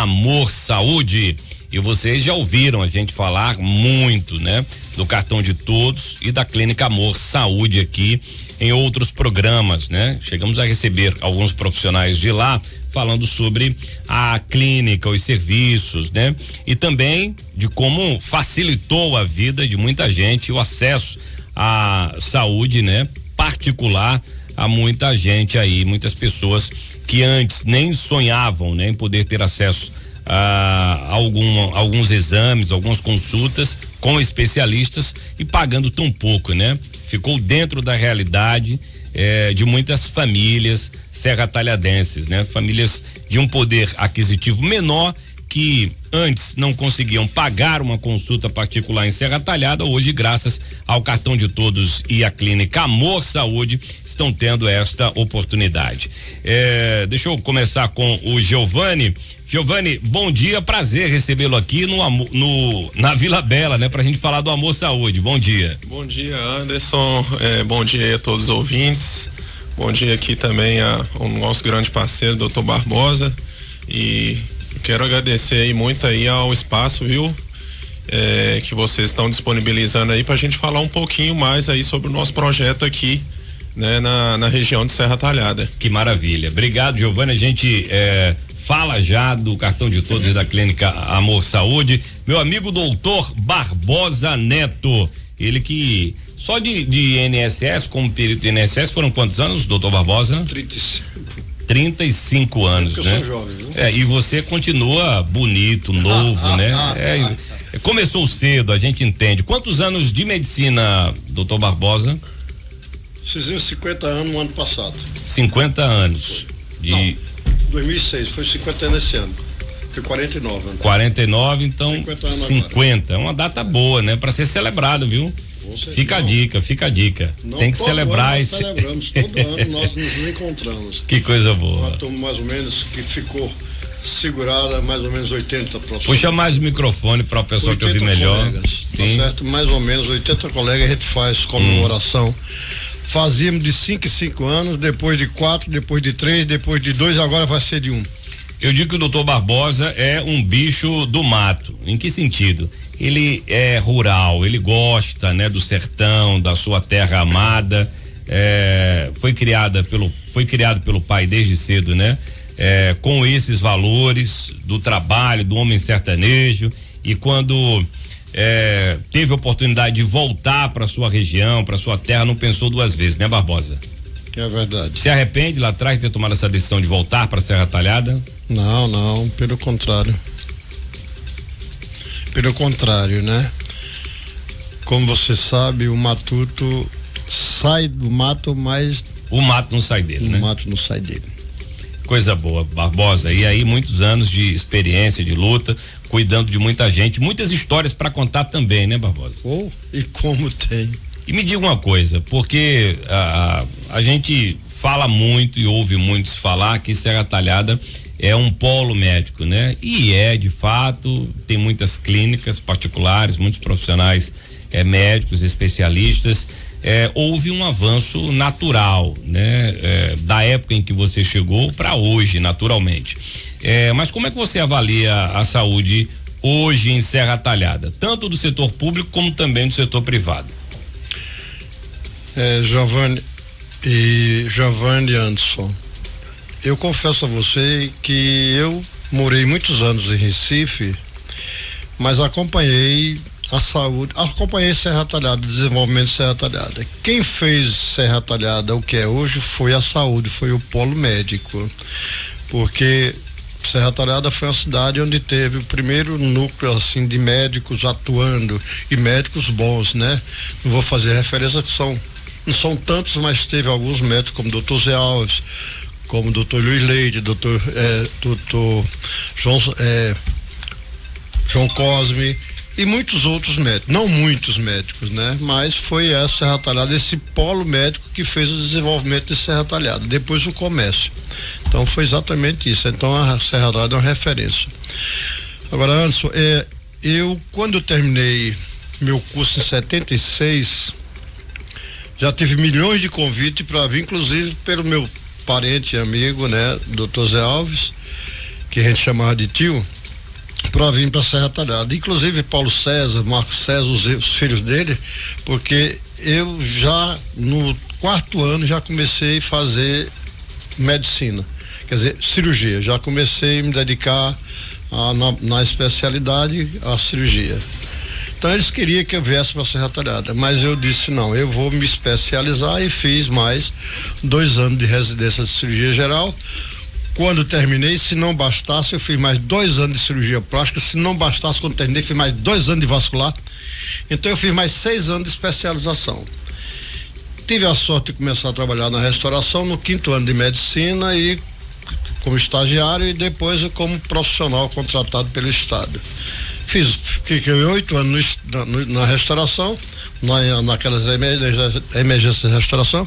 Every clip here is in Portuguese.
Amor Saúde. E vocês já ouviram a gente falar muito, né? Do cartão de todos e da Clínica Amor Saúde aqui em outros programas, né? Chegamos a receber alguns profissionais de lá falando sobre a clínica, os serviços, né? E também de como facilitou a vida de muita gente, o acesso à saúde, né? Particular a muita gente aí, muitas pessoas que antes nem sonhavam, né? Em poder ter acesso a alguns exames, algumas consultas com especialistas e pagando tão pouco, né? Ficou dentro da realidade de muitas famílias serratalhadenses, né? Famílias de um poder aquisitivo menor que antes não conseguiam pagar uma consulta particular em Serra Talhada, hoje, graças ao cartão de todos e a Clínica Amor Saúde, estão tendo esta oportunidade. Deixa eu começar com o Giovanni. Giovanni, bom dia, prazer recebê-lo aqui na Vila Bela, né? Pra gente falar do Amor Saúde. Bom dia. Bom dia, Anderson. Bom dia a todos os ouvintes. Bom dia aqui também ao nosso grande parceiro, Dr. Barbosa. E quero agradecer aí muito aí ao espaço, viu? Que vocês estão disponibilizando aí pra gente falar um pouquinho mais aí sobre o nosso projeto aqui, né? Na região de Serra Talhada. Que maravilha. Obrigado, Giovanni. A gente fala já do cartão de todos e da Clínica Amor Saúde. Meu amigo doutor Barbosa Neto, ele que só de INSS, como perito de INSS, foram quantos anos, doutor Barbosa? 35 anos, né? Eu sou jovem, viu? E você continua bonito, novo, né? Começou cedo, a gente entende. Quantos anos de medicina, doutor Barbosa? Fizemos 50 anos no ano passado. 50 anos. Não, 2006, foi 50 anos esse ano. Foi 49 anos. 49, então 50. É uma data boa, né? Pra ser celebrado, viu? Fica a dica. Não, tem que celebrar isso. Nós celebramos, todo ano nós nos encontramos. Que coisa boa. Uma turma mais ou menos que ficou segurada, mais ou menos 80 profissionais. Puxa mais o microfone para o pessoal te ouvir melhor. Colegas, sim. Tá certo? Mais ou menos 80 colegas a gente faz comemoração. Fazíamos de 5 em 5 anos, depois de 4, depois de 3, depois de 2, agora vai ser de 1. Eu digo que o doutor Barbosa é um bicho do mato. Em que sentido? Ele é rural, ele gosta, né, do sertão, da sua terra amada. Foi criado pelo pai desde cedo, né? Com esses valores do trabalho, do homem sertanejo, e quando teve a oportunidade de voltar para sua região, para sua terra, não pensou duas vezes, né, Barbosa? É verdade. Se arrepende lá atrás de ter tomado essa decisão de voltar para Serra Talhada? Não, pelo contrário. Pelo contrário, né? Como você sabe, o matuto sai do mato, mas o mato não sai dele, né? O mato não sai dele. Coisa boa, Barbosa. E aí muitos anos de experiência, de luta, cuidando de muita gente, muitas histórias para contar também, né, Barbosa? E como tem. E me diga uma coisa, porque a gente fala muito e ouve muitos falar que Serra Talhada é um polo médico, né? E de fato, tem muitas clínicas particulares, muitos profissionais médicos, especialistas. Houve um avanço natural, né? Da época em que você chegou para hoje, naturalmente. Mas como é que você avalia a saúde hoje em Serra Talhada, tanto do setor público como também do setor privado? Giovanni Anderson, eu confesso a você que eu morei muitos anos em Recife, mas acompanhei a saúde, acompanhei Serra Talhada, o desenvolvimento de Serra Talhada. Quem fez Serra Talhada o que é hoje foi a saúde, foi o polo médico, porque Serra Talhada foi uma cidade onde teve o primeiro núcleo assim de médicos atuando, e médicos bons, né? Não vou fazer referência que não são tantos, mas teve alguns médicos como o Dr. Zé Alves, como o Dr. Luiz Leite, Dr. João Cosme e muitos outros médicos, não muitos médicos, né? Mas foi a Serra Talhada, esse polo médico que fez o desenvolvimento de Serra Talhada, depois o comércio. Então foi exatamente isso. Então a Serra Talhada é uma referência. Agora, Anderson, quando eu terminei meu curso em 76, já tive milhões de convites para vir, inclusive pelo meu parente e amigo, né, Dr. Zé Alves, que a gente chamava de tio, para vir para Serra Talhada. Inclusive Paulo César, Marcos César, os filhos dele, porque eu já no 4º ano já comecei a fazer medicina, quer dizer, cirurgia. Já comecei a me dedicar na especialidade à cirurgia. Então eles queriam que eu viesse para Serra Talhada, mas eu disse não, eu vou me especializar e fiz mais 2 anos de residência de cirurgia geral. Quando terminei, se não bastasse, eu fiz mais 2 anos de cirurgia plástica. Se não bastasse, quando terminei, fiz mais 2 anos de vascular. Então eu fiz mais 6 anos de especialização. Tive a sorte de começar a trabalhar na restauração no 5º ano de medicina e como estagiário e depois como profissional contratado pelo Estado. Fiquei 8 anos na restauração, naquelas emergências de restauração.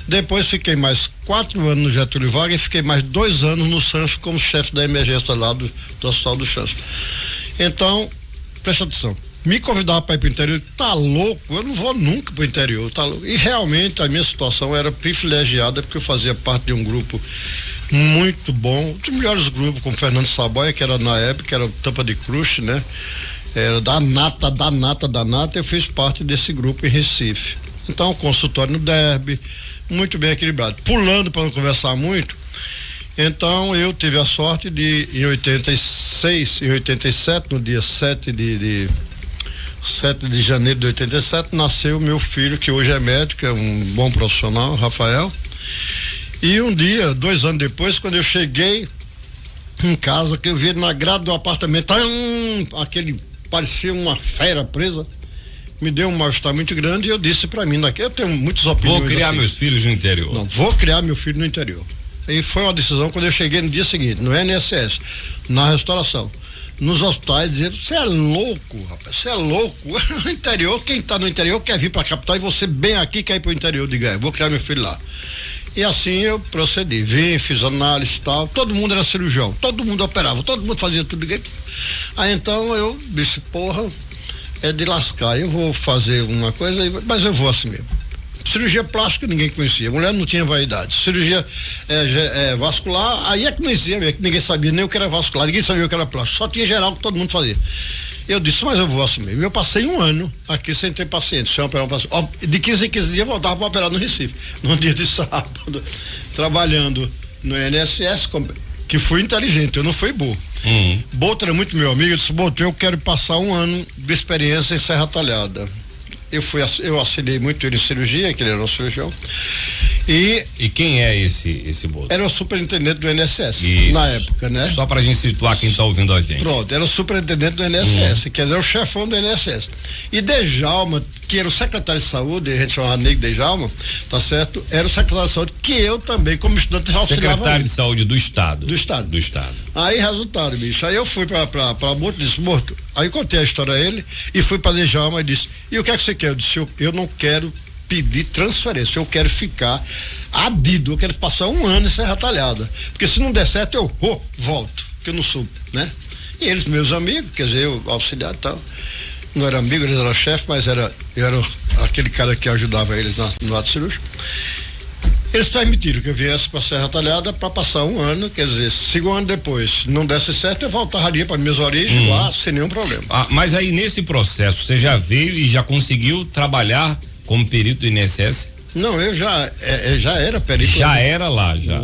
Depois fiquei mais 4 anos no Getúlio Vargas e fiquei mais 2 anos no Sancho como chefe da emergência lá do Hospital do Sancho. Então, presta atenção. Me convidava para ir para o interior, tá louco, eu não vou nunca para o interior, tá louco. E realmente a minha situação era privilegiada porque eu fazia parte de um grupo muito bom, dos melhores grupos, como Fernando Saboia, que era na época, era o Tampa de Cruz, né? Era da nata, eu fiz parte desse grupo em Recife. Então, consultório no Derby, muito bem equilibrado. Pulando para não conversar muito, então eu tive a sorte de, em 87, no dia 7 de janeiro de 87, nasceu meu filho, que hoje é médico, é um bom profissional, Rafael. E um dia, 2 anos depois, quando eu cheguei em casa, que eu vi ele na grade do apartamento, aquele parecia uma fera presa, me deu um mal-estar muito grande e eu disse pra mim, eu tenho muitas opiniões. Vou criar assim, meus filhos no interior. Não, vou criar meu filho no interior. E foi uma decisão quando eu cheguei no dia seguinte, no INSS, na restauração, nos hospitais, dizendo, você é louco, rapaz, você é louco. No interior, quem tá no interior quer vir pra capital e você bem aqui quer ir pro interior. Diga, vou criar meu filho lá. E assim eu procedi, vim, fiz análise e tal, todo mundo era cirurgião, todo mundo operava, todo mundo fazia tudo. Aí então eu disse, porra, é de lascar, eu vou fazer uma coisa, mas eu vou assim mesmo. Cirurgia plástica ninguém conhecia, mulher não tinha vaidade. Cirurgia vascular, aí é que não existia, ninguém sabia nem o que era vascular, ninguém sabia o que era plástico, só tinha geral que todo mundo fazia. Eu disse, mas eu vou assim mesmo. Eu passei 1 ano aqui sem ter paciente, sem operar um paciente. De 15 em 15 dias eu voltava para operar no Recife, num dia de sábado, trabalhando no INSS, que fui inteligente, eu não fui burro. Boto era muito meu amigo, eu disse, Boto, eu quero passar 1 ano de experiência em Serra Talhada. Eu assinei muito ele em cirurgia, que ele era um cirurgião. E quem é esse Boto? Era o superintendente do INSS, na época, né? Só pra gente situar quem tá ouvindo a gente. Pronto, era o superintendente do INSS, quer dizer, o chefão do INSS. E Dejalma, que era o secretário de saúde, a gente chamava Ney Dejalma, tá certo? Era o secretário de saúde, que eu também, como estudante, auxiliava. Secretário de saúde do Estado. Do Estado. Do Estado. Aí, resultado, bicho, aí eu fui pra Boto, disse, Boto, aí contei a história a ele e fui pra Dejalma e disse, e o que é que você quer? Eu disse, eu não quero pedir transferência, eu quero ficar adido, eu quero passar 1 ano em Serra Talhada, porque se não der certo eu volto, porque eu não sou, né? E eles, meus amigos, quer dizer, eu auxiliar e tal, não era amigo, eles eram chefe, mas eu era aquele cara que ajudava eles no ato cirúrgico. Eles permitiram que eu viesse para Serra Talhada para passar 1 ano, quer dizer, 5 anos depois, se não desse certo, eu voltaria para minhas origens lá, sem nenhum problema. Mas aí nesse processo, você já veio e já conseguiu trabalhar como perito do INSS? Não, eu já era perito. Já era lá, já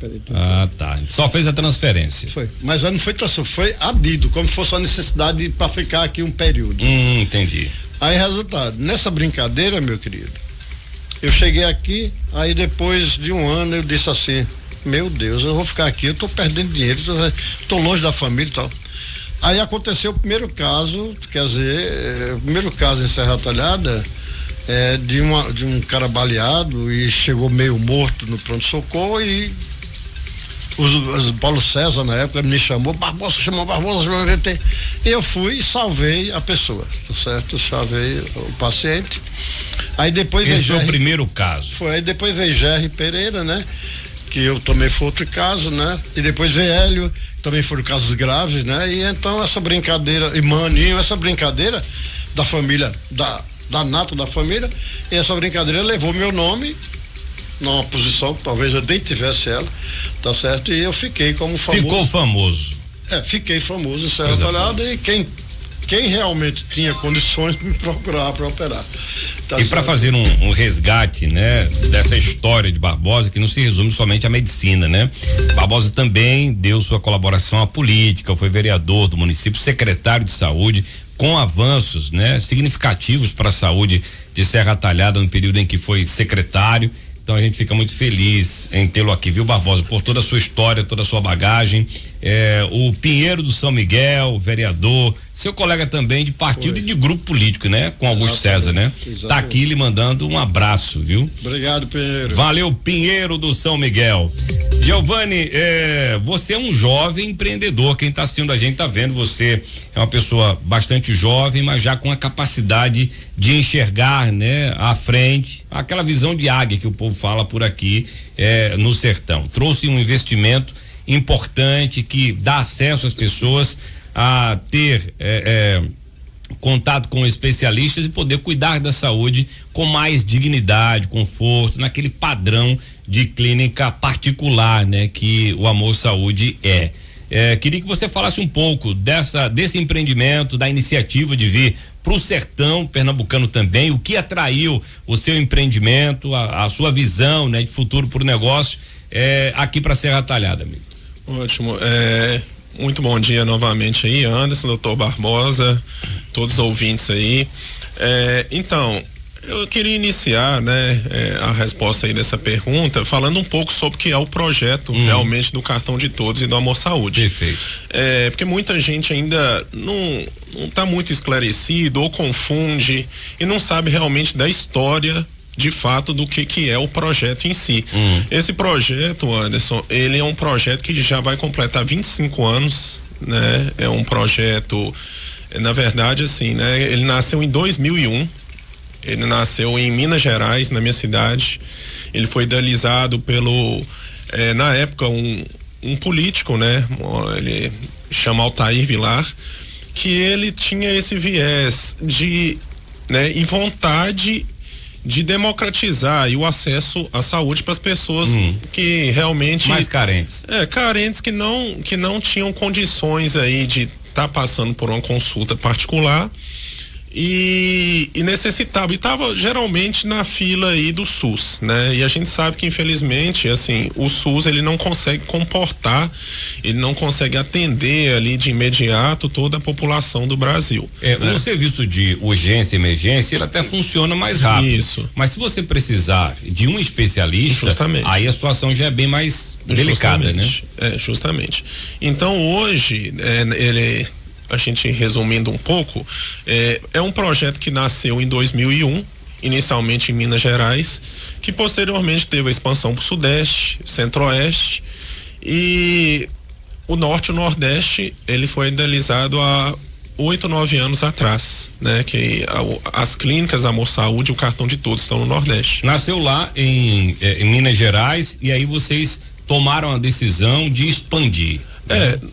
perito. Tá. Só fez a transferência. Foi. Mas não foi transferência, foi adido, como se fosse uma necessidade para ficar aqui um período. Entendi. Aí, resultado, nessa brincadeira, meu querido, eu cheguei aqui, aí depois de 1 ano eu disse assim, meu Deus, eu vou ficar aqui, eu tô perdendo dinheiro, tô longe da família e tal. Aí aconteceu o primeiro caso, quer dizer, o primeiro caso em Serra Talhada, de um cara baleado e chegou meio morto no pronto-socorro e o Paulo César na época me chamou, Barbosa, e eu fui e salvei a pessoa, tá certo? Salvei o paciente. Aí depois esse foi o primeiro caso. Aí depois veio Gerry Pereira, né? Que eu também foi outro caso, né? E depois veio Hélio, também foram casos graves, né? E então essa brincadeira, e Maninho, essa brincadeira da família, da nata da família, e essa brincadeira levou meu nome numa posição que talvez eu nem tivesse ela, tá certo? E eu fiquei como famoso. Ficou famoso. Fiquei famoso em Serra Talhada e quem realmente tinha condições me procurava para operar. E para fazer um resgate, né, dessa história de Barbosa, que não se resume somente à medicina, né? Barbosa também deu sua colaboração à política, foi vereador do município, secretário de saúde, com avanços, né, significativos para a saúde de Serra Talhada no período em que foi secretário. Então a gente fica muito feliz em tê-lo aqui, viu, Barbosa, por toda a sua história, toda a sua bagagem. O Pinheiro do São Miguel, vereador, seu colega também de partido e de grupo político, né? Com Augusto César, né? Exatamente. Tá aqui lhe mandando um abraço, viu? Obrigado, Pinheiro. Valeu, Pinheiro do São Miguel. Giovanni, você é um jovem empreendedor, quem tá assistindo a gente tá vendo, você é uma pessoa bastante jovem, mas já com a capacidade de enxergar, né, à frente, aquela visão de águia que o povo fala por aqui, no sertão. Trouxe um investimento importante que dá acesso às pessoas a ter contato com especialistas e poder cuidar da saúde com mais dignidade, conforto, naquele padrão de clínica particular, né, que o Amor Saúde é. Queria que você falasse um pouco desse empreendimento, da iniciativa de vir para o sertão pernambucano também, o que atraiu o seu empreendimento, a sua visão, né, de futuro para o negócio aqui para Serra Talhada, amigo. Ótimo, muito bom dia novamente aí, Anderson, doutor Barbosa, todos os ouvintes aí. Então, eu queria iniciar, né, a resposta aí dessa pergunta falando um pouco sobre o que é o projeto realmente do Cartão de Todos e do Amor Saúde. Perfeito. Porque muita gente ainda não está muito esclarecido ou confunde e não sabe realmente da história de fato do que é o projeto em si. Esse projeto, Anderson, ele é um projeto que já vai completar 25 anos, né? É um projeto, na verdade, assim, né? Ele nasceu em 2001. Ele nasceu em Minas Gerais, na minha cidade. Ele foi idealizado pelo, na época, um político, né? Ele chama Altair Vilar, que ele tinha esse viés de, né, e vontade de democratizar e o acesso à saúde para as pessoas que realmente mais carentes. Carentes que não tinham condições aí de estar passando por uma consulta particular e necessitava, e estava geralmente na fila aí do SUS, né? E a gente sabe que infelizmente, assim, o SUS ele não consegue comportar, ele não consegue atender ali de imediato toda a população do Brasil. Né? O serviço de urgência e emergência, ele até funciona mais rápido. Isso. Mas se você precisar de um especialista, justamente, aí a situação já é bem mais delicada, né? Justamente. Então hoje, a gente resumindo um pouco, é um projeto que nasceu em 2001, inicialmente em Minas Gerais, que posteriormente teve a expansão para o Sudeste, Centro-Oeste e o Norte e o Nordeste. Ele foi idealizado há 8, 9 anos atrás, né? Que as clínicas Amor Saúde e o Cartão de Todos estão no Nordeste. Nasceu lá em Minas Gerais e aí vocês tomaram a decisão de expandir.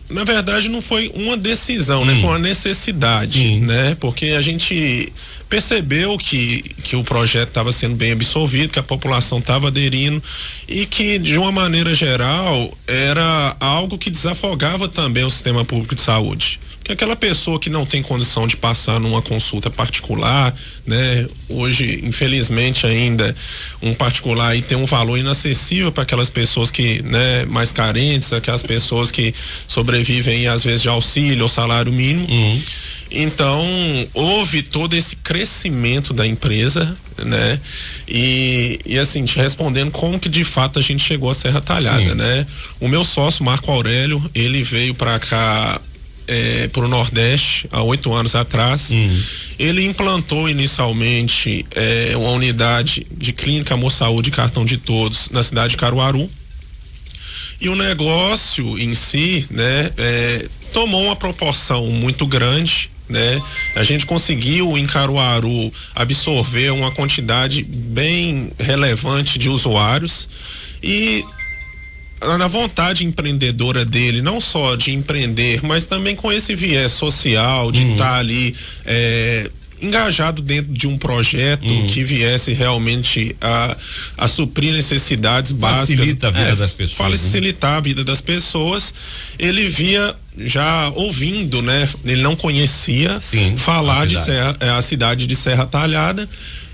Na verdade não foi uma decisão, né? Foi uma necessidade, né? Porque a gente percebeu que o projeto estava sendo bem absolvido, que a população estava aderindo e que de uma maneira geral era algo que desafogava também o sistema público de saúde. Porque aquela pessoa que não tem condição de passar numa consulta particular, né? Hoje, infelizmente ainda, um particular aí tem um valor inacessível para aquelas pessoas que, né, mais carentes, aquelas pessoas que sobrevivem às vezes de auxílio ou salário mínimo. Então, houve todo esse crescimento da empresa, né? E assim, respondendo como que de fato a gente chegou a Serra Talhada, né? O meu sócio, Marco Aurélio, ele veio para cá para o Nordeste há 8 anos atrás. Ele implantou inicialmente uma unidade de clínica Amor Saúde e Cartão de Todos na cidade de Caruaru, e o negócio em si, né, tomou uma proporção muito grande, né? A gente conseguiu em Caruaru absorver uma quantidade bem relevante de usuários e na vontade empreendedora dele, não só de empreender, mas também com esse viés social, de estar ali engajado dentro de um projeto que viesse realmente a suprir necessidades básicas. Facilita a vida das pessoas. Facilitar a vida das pessoas. Ele via já ouvindo, né? Ele não conhecia falar de a cidade de Serra Talhada.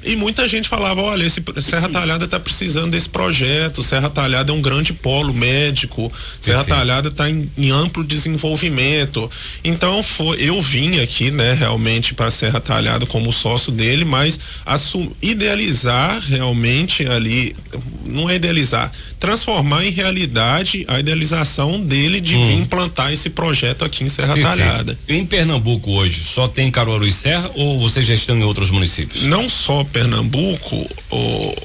E muita gente falava, olha, esse Serra Talhada está precisando desse projeto, Serra Talhada é um grande polo médico, Serra Talhada está em amplo desenvolvimento. Então eu vim aqui, né, realmente para Serra Talhada como sócio dele, mas idealizar realmente ali, não é idealizar, transformar em realidade a idealização dele de vir implantar esse projeto aqui em Serra Talhada. Em Pernambuco hoje só tem Caruaru e Serra ou vocês já estão em outros municípios? Não só Pernambuco,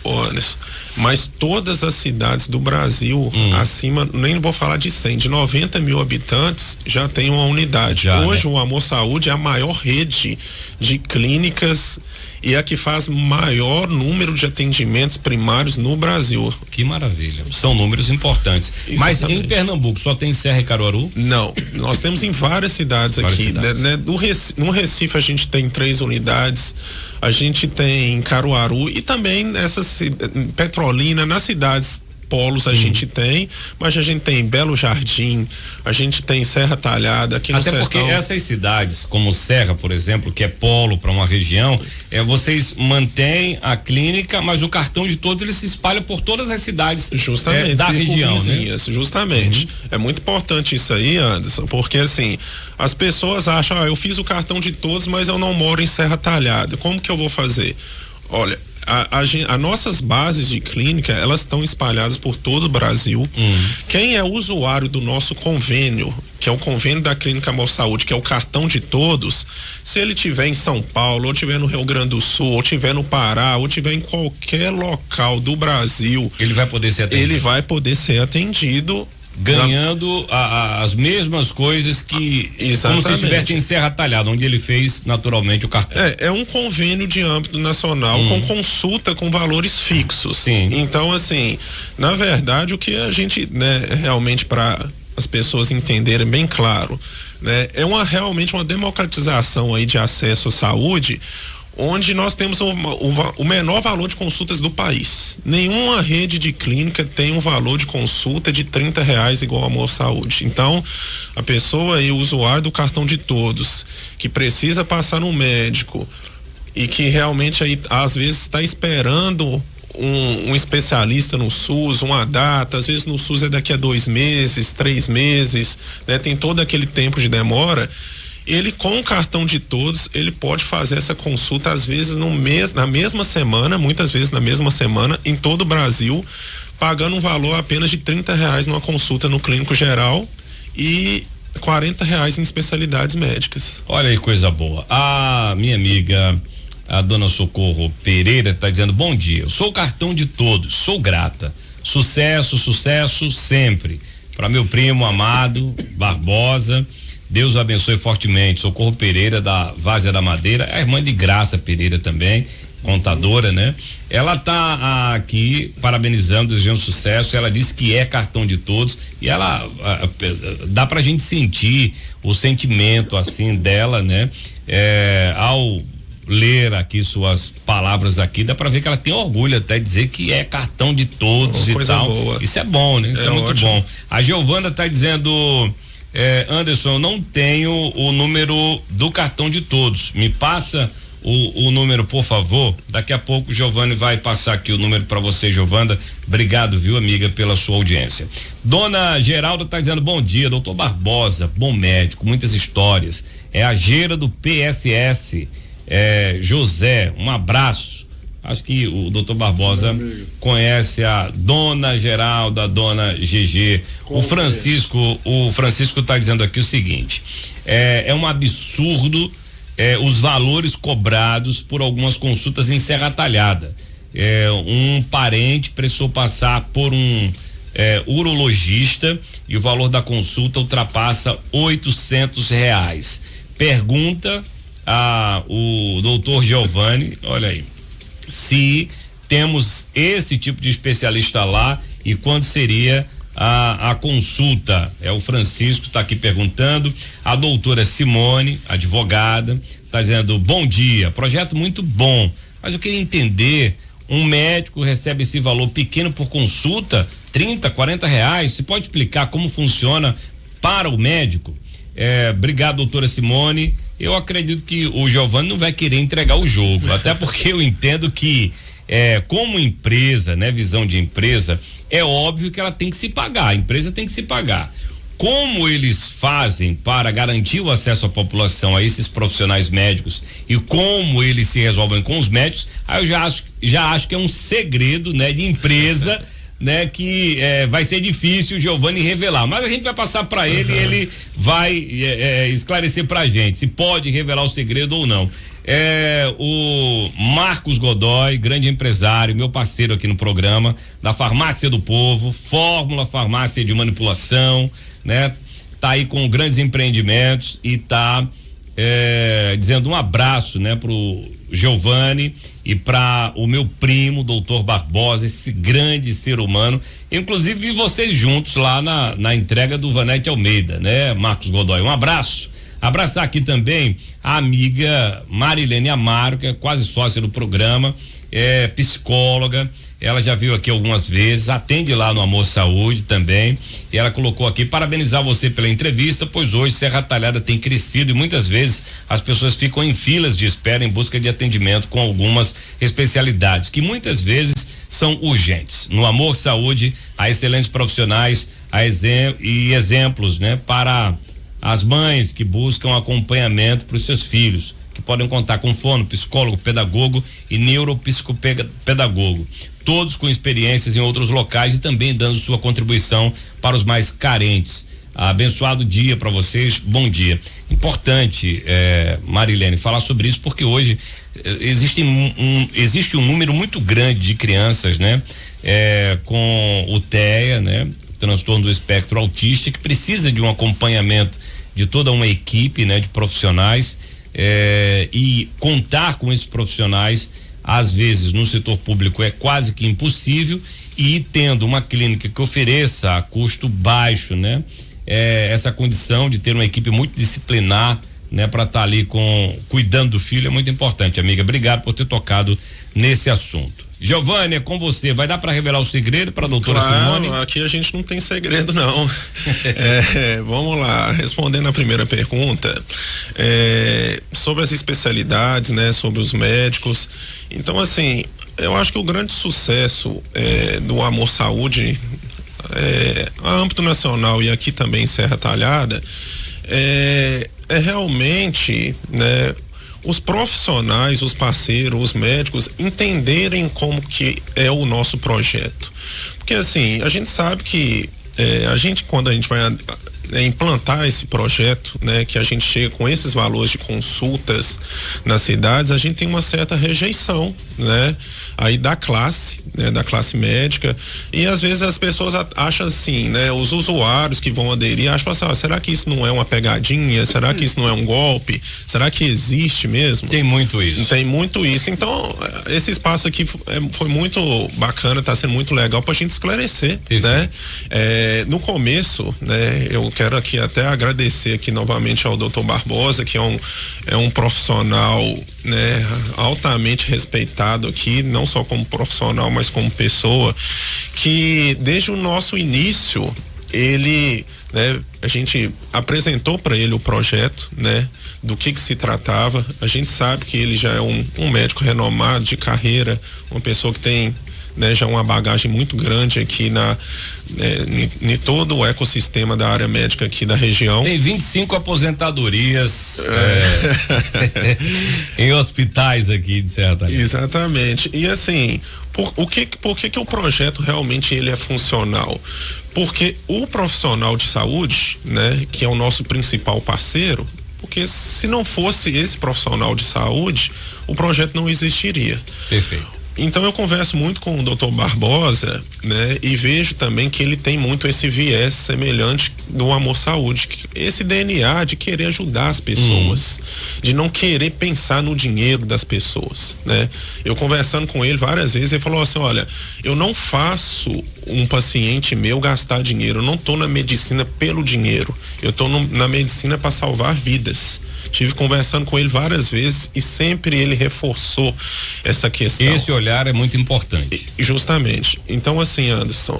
Anderson, mas todas as cidades do Brasil acima, nem vou falar de 100, de 90 mil habitantes já tem uma unidade. Hoje, né? O Amor Saúde é a maior rede de clínicas e a que faz maior número de atendimentos primários no Brasil. Que maravilha, são números importantes. Exatamente. Mas em Pernambuco só tem Serra e Caruaru? Não, nós temos em várias cidades aqui, né? No Recife a gente tem 3 unidades, a gente tem Caruaru e também Petrolina, nas cidades polos a gente tem, mas a gente tem Belo Jardim, a gente tem Serra Talhada aqui no Até sertão. Porque essas cidades, como Serra, por exemplo, que é polo para uma região, vocês mantêm a clínica, mas o cartão de todos ele se espalha por todas as cidades justamente, da região, né? Justamente. É muito importante isso aí, Anderson, porque assim, as pessoas acham, eu fiz o cartão de todos, mas eu não moro em Serra Talhada. Como que eu vou fazer? Olha, as nossas bases de clínica, elas estão espalhadas por todo o Brasil. Quem é usuário do nosso convênio, que é o convênio da Clínica Amor Saúde, que é o cartão de todos, se ele tiver em São Paulo, ou tiver no Rio Grande do Sul, ou tiver no Pará, ou tiver em qualquer local do Brasil, ele vai poder ser atendido. Ele vai poder ser atendido ganhando as mesmas coisas que como se estivesse em Serra Talhada, onde ele fez naturalmente o cartão. É um convênio de âmbito nacional com consulta com valores fixos. Sim. Então, assim, na verdade, o que a gente, né, realmente para as pessoas entenderem bem claro, né, é realmente uma democratização aí de acesso à saúde, onde nós temos o menor valor de consultas do país. Nenhuma rede de clínica tem um valor de consulta de R$30 igual ao Amor Saúde. Então, a pessoa aí, o usuário do cartão de todos, que precisa passar no médico e que realmente aí, às vezes, está esperando um especialista no SUS, uma data, às vezes no SUS é daqui a 2 meses, 3 meses, né? Tem todo aquele tempo de demora. Ele, com o cartão de todos, ele pode fazer essa consulta às vezes na mesma semana, muitas vezes na mesma semana, em todo o Brasil, pagando um valor apenas de R$30 numa consulta no clínico geral e R$40 em especialidades médicas. Olha aí, coisa boa. A minha amiga, a dona Socorro Pereira, está dizendo: bom dia, eu sou o cartão de todos, sou grata. Sucesso, sucesso sempre. Para meu primo amado, Barbosa, Deus o abençoe fortemente. Socorro Pereira, da Várzea da Madeira, a irmã de Graça Pereira também, contadora, né? Ela tá aqui parabenizando, desejando sucesso. Ela disse que é cartão de todos e ela dá pra gente sentir o sentimento assim dela, né? Ao ler aqui suas palavras aqui, dá pra ver que ela tem orgulho até de dizer que é cartão de todos e tal. Boa. Isso é bom, né? Isso é muito ótimo. Bom. A Giovana tá dizendo: Anderson, eu não tenho o número do cartão de todos. Me passa o número, por favor. Daqui a pouco o Giovanni vai passar aqui o número para você, Giovana. Obrigado, viu, amiga, pela sua audiência. Dona Geralda tá dizendo: bom dia, doutor Barbosa, bom médico, muitas histórias. É a Geira do PSS. José, um abraço. Acho que o doutor Barbosa conhece a dona Geralda, a dona GG. O Francisco tá dizendo aqui o seguinte: é um absurdo os valores cobrados por algumas consultas em Serra Talhada. Um parente precisou passar por um urologista e o valor da consulta ultrapassa R$800. Pergunta o doutor Giovanni, olha aí, se temos esse tipo de especialista lá e quando seria a consulta. O Francisco está aqui perguntando. A doutora Simone, advogada, está dizendo: bom dia, projeto muito bom, mas eu queria entender, um médico recebe esse valor pequeno por consulta, R$30, R$40, você pode explicar como funciona para o médico? Obrigado, doutora Simone. Eu acredito que o Giovani não vai querer entregar o jogo, até porque eu entendo que como empresa, né, visão de empresa, é óbvio que ela tem que se pagar, a empresa tem que se pagar. Como eles fazem para garantir o acesso à população a esses profissionais médicos e como eles se resolvem com os médicos, aí eu já acho que é um segredo, né, de empresa, né, que vai ser difícil o Giovani revelar, mas a gente vai passar para ele e ele vai esclarecer pra gente se pode revelar o segredo ou não. O Marcos Godoy, grande empresário, meu parceiro aqui no programa, da Farmácia do Povo, Fórmula Farmácia de Manipulação, né? Tá aí com grandes empreendimentos e tá dizendo um abraço, né, pro Giovani e para o meu primo, doutor Barbosa, esse grande ser humano. Inclusive vi vocês juntos lá na entrega do Vanete Almeida, né, Marcos Godoy? Um abraço. Abraçar aqui também a amiga Marilene Amaro, que é quase sócia do programa, psicóloga. Ela já veio aqui algumas vezes, atende lá no Amor Saúde também. E ela colocou aqui: parabenizar você pela entrevista, pois hoje Serra Talhada tem crescido e muitas vezes as pessoas ficam em filas de espera em busca de atendimento com algumas especialidades que muitas vezes são urgentes. No Amor Saúde, há excelentes profissionais e exemplos, né, para as mães que buscam acompanhamento para os seus filhos, que podem contar com fono, psicólogo, pedagogo e neuropsicopedagogo, todos com experiências em outros locais e também dando sua contribuição para os mais carentes. Abençoado dia para vocês, bom dia. Importante, Marilene, falar sobre isso, porque hoje existe um número muito grande de crianças, né, com o TEA, né, transtorno do espectro autista, que precisa de um acompanhamento de toda uma equipe, né, de profissionais, e contar com esses profissionais, às vezes no setor público é quase que impossível, e tendo uma clínica que ofereça a custo baixo, né, essa condição de ter uma equipe muito disciplinar, né, para estar ali cuidando do filho é muito importante, amiga. Obrigado por ter tocado nesse assunto. Giovani, é com você. Vai dar para revelar o segredo para a doutora Simone? Aqui a gente não tem segredo, não. Vamos lá, respondendo a primeira pergunta, sobre as especialidades, né, sobre os médicos. Então, assim, eu acho que o grande sucesso do Amor Saúde, a âmbito nacional e aqui também em Serra Talhada, é realmente, né, os profissionais, os parceiros, os médicos entenderem como que é o nosso projeto. Porque assim, a gente sabe que quando a gente vai implantar esse projeto, né, que a gente chega com esses valores de consultas nas cidades, a gente tem uma certa rejeição, né, aí da classe, né, da classe médica, e às vezes as pessoas acham assim, né, os usuários que vão aderir acham assim: será que isso não é uma pegadinha? Será que isso não é um golpe? Será que existe mesmo? Tem muito isso. Tem muito isso. Então, esse espaço aqui foi muito bacana, tá sendo muito legal pra gente esclarecer, né? No começo, né, eu quero aqui até agradecer aqui novamente ao Dr. Barbosa, que é um profissional, né, altamente respeitado aqui, não só como profissional, mas como pessoa, que desde o nosso início ele, né, a gente apresentou para ele o projeto, né, do que se tratava. A gente sabe que ele já é um médico renomado de carreira, uma pessoa que tem, né, já uma bagagem muito grande aqui em todo o ecossistema da área médica aqui da região. Tem 25 aposentadorias em hospitais aqui de Serra Talhada. Exatamente. E assim, por que o projeto realmente ele é funcional? Porque o profissional de saúde, né, que é o nosso principal parceiro, porque se não fosse esse profissional de saúde, o projeto não existiria. Perfeito. Então eu converso muito com o Dr. Barbosa, né, e vejo também que ele tem muito esse viés semelhante do Amor Saúde, esse DNA de querer ajudar as pessoas, de não querer pensar no dinheiro das pessoas, né? Eu conversando com ele várias vezes, ele falou assim: olha, eu não faço um paciente meu gastar dinheiro, eu não tô na medicina pelo dinheiro, eu tô na medicina para salvar vidas. Tive conversando com ele várias vezes e sempre ele reforçou essa questão. Esse olhar é muito importante. Justamente. Então, assim, Anderson,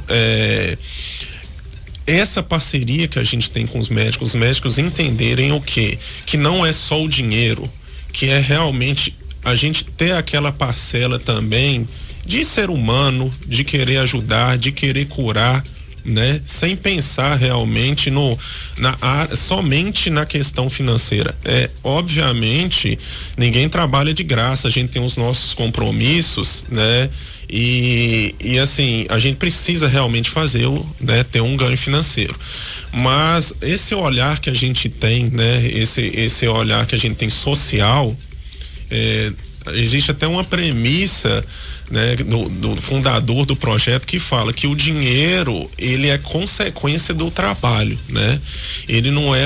essa parceria que a gente tem com os médicos entenderem o quê? Que não é só o dinheiro, que é realmente a gente ter aquela parcela também de ser humano, de querer ajudar, de querer curar, né? Sem pensar realmente somente na questão financeira. Obviamente, ninguém trabalha de graça, a gente tem os nossos compromissos, né? E assim, a gente precisa realmente fazer, né? Ter um ganho financeiro. Mas esse olhar que a gente tem, né? Esse olhar que a gente tem social, existe até uma premissa, né, do fundador do projeto, que fala que o dinheiro, ele é consequência do trabalho, né? Ele não é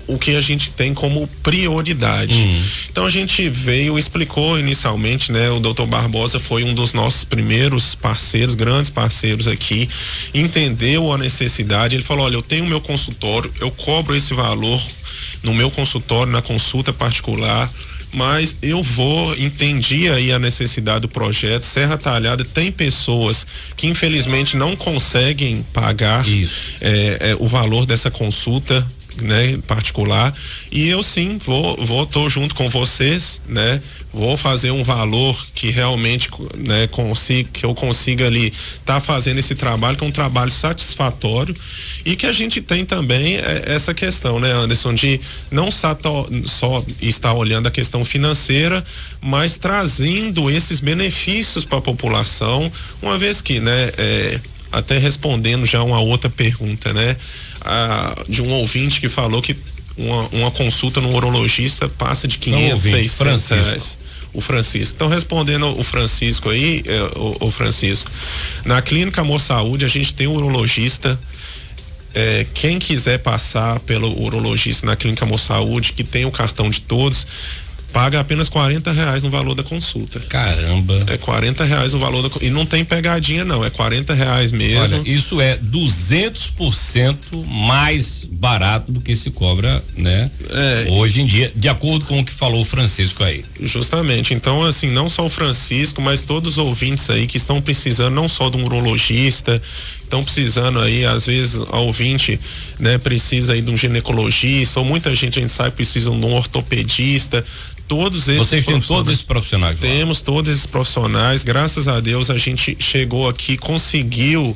o que a gente tem como prioridade. Então a gente explicou inicialmente, né? O Dr. Barbosa foi um dos nossos primeiros parceiros, grandes parceiros aqui, entendeu a necessidade. Ele falou: olha, eu tenho meu consultório, eu cobro esse valor no meu consultório, na consulta particular, mas entendi aí a necessidade do projeto. Serra Talhada tem pessoas que infelizmente não conseguem pagar o valor dessa consulta, né, particular, e eu sim tô junto com vocês, né? Vou fazer um valor que realmente, né, que eu consiga ali fazendo esse trabalho, que é um trabalho satisfatório, e que a gente tem também essa questão, né, Anderson, de não só estar olhando a questão financeira, mas trazendo esses benefícios para a população, uma vez que, né, até respondendo já uma outra pergunta, né, de um ouvinte que falou que uma consulta no urologista passa de 500, 600 reais. O Francisco. Então, respondendo o Francisco aí, o Francisco, na Clínica Amor Saúde a gente tem um urologista. Quem quiser passar pelo urologista na Clínica Amor Saúde, que tem o cartão de todos, paga apenas R$40 no valor da consulta. Caramba. É R$40 o valor e não tem pegadinha não, é R$40 mesmo. Olha, isso é 200% mais barato do que se cobra, né? Hoje em dia, de acordo com o que falou o Francisco aí. Justamente, então assim, não só o Francisco, mas todos os ouvintes aí que estão precisando não só de um urologista, estão precisando aí, às vezes a ouvinte, né, precisa aí de um ginecologista, ou muita gente a gente sabe precisa de um ortopedista. Vocês têm todos esses profissionais? Temos todos esses profissionais, graças a Deus a gente chegou aqui, conseguiu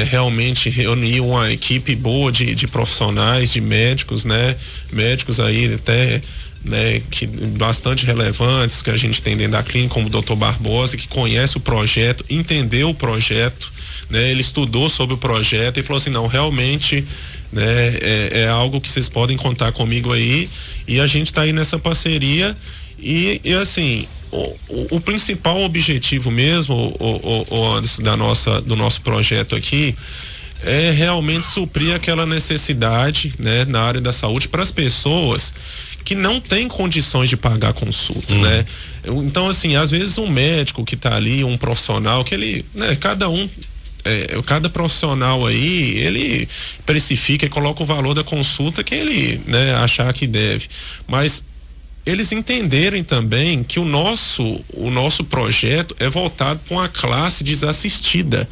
realmente reunir uma equipe boa de profissionais, de médicos, né? Médicos aí até, né, que bastante relevantes que a gente tem dentro da clínica, como o Dr. Barbosa, que conhece o projeto, entendeu o projeto, né? Ele estudou sobre o projeto e falou assim: não, realmente, né, é algo que vocês podem contar comigo aí, e a gente está aí nessa parceria e assim, o principal objetivo mesmo, Anderson, do nosso projeto aqui é realmente suprir aquela necessidade, né, na área da saúde para as pessoas que não têm condições de pagar a consulta, né? Então assim, às vezes um médico que está ali, um profissional que ele, né, cada profissional aí, ele precifica e coloca o valor da consulta que ele, né, achar que deve, mas eles entenderem também que o nosso projeto é voltado para uma classe desassistida.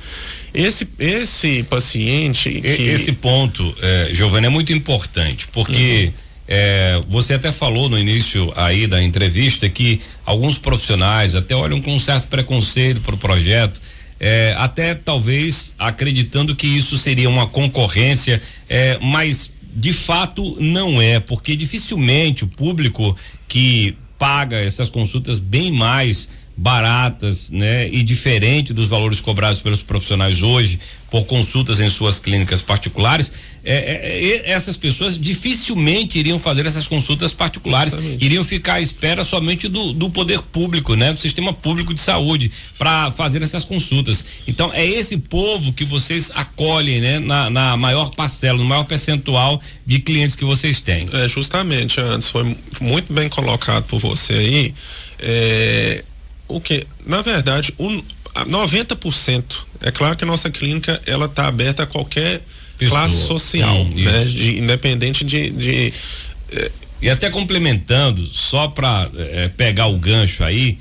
Esse paciente esse ponto, Giovana, é muito importante, porque você até falou no início aí da entrevista que alguns profissionais até olham com um certo preconceito para o projeto, até talvez acreditando que isso seria uma concorrência, mas de fato não é, porque dificilmente o público que paga essas consultas bem mais baratas, né, e diferente dos valores cobrados pelos profissionais hoje por consultas em suas clínicas particulares, essas pessoas dificilmente iriam fazer essas consultas particulares. Exatamente. Iriam ficar à espera somente do poder público, né, do sistema público de saúde para fazer essas consultas. Então é esse povo que vocês acolhem, né, na maior parcela, no maior percentual de clientes que vocês têm. Justamente, antes foi muito bem colocado por você aí. O que, na verdade, 90%, é claro que a nossa clínica ela está aberta a qualquer classe social, né? Independente de e até complementando, só para pegar o gancho aí,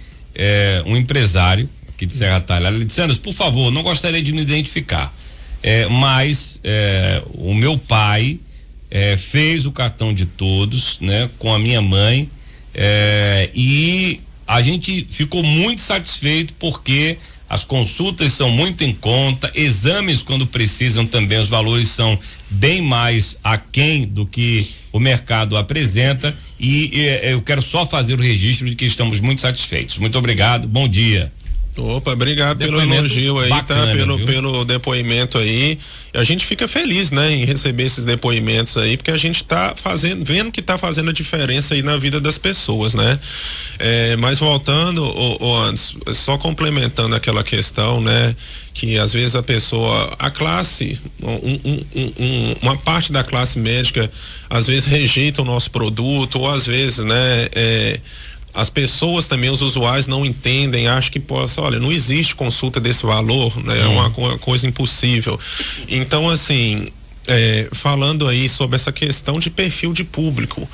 um empresário aqui de Serra Talhada, ele disse: Anderson, por favor, não gostaria de me identificar. mas o meu pai fez o cartão de todos, né, com a minha mãe, e a gente ficou muito satisfeito porque as consultas são muito em conta, exames quando precisam também, os valores são bem mais aquém do que o mercado apresenta, e eu quero só fazer o registro de que estamos muito satisfeitos. Muito obrigado, bom dia. Opa, obrigado pelo elogio aí, bacana, tá? Pelo depoimento aí. A gente fica feliz, né, em receber esses depoimentos aí, porque a gente tá vendo que tá fazendo a diferença aí na vida das pessoas, né? Mas voltando, antes, só complementando aquela questão, né, que às vezes a classe, uma parte da classe médica, às vezes rejeita o nosso produto, ou às vezes, né, as pessoas também, os usuários não entendem, acham que olha, não existe consulta desse valor, né? É uma coisa impossível. Então, assim, falando aí sobre essa questão de perfil de público,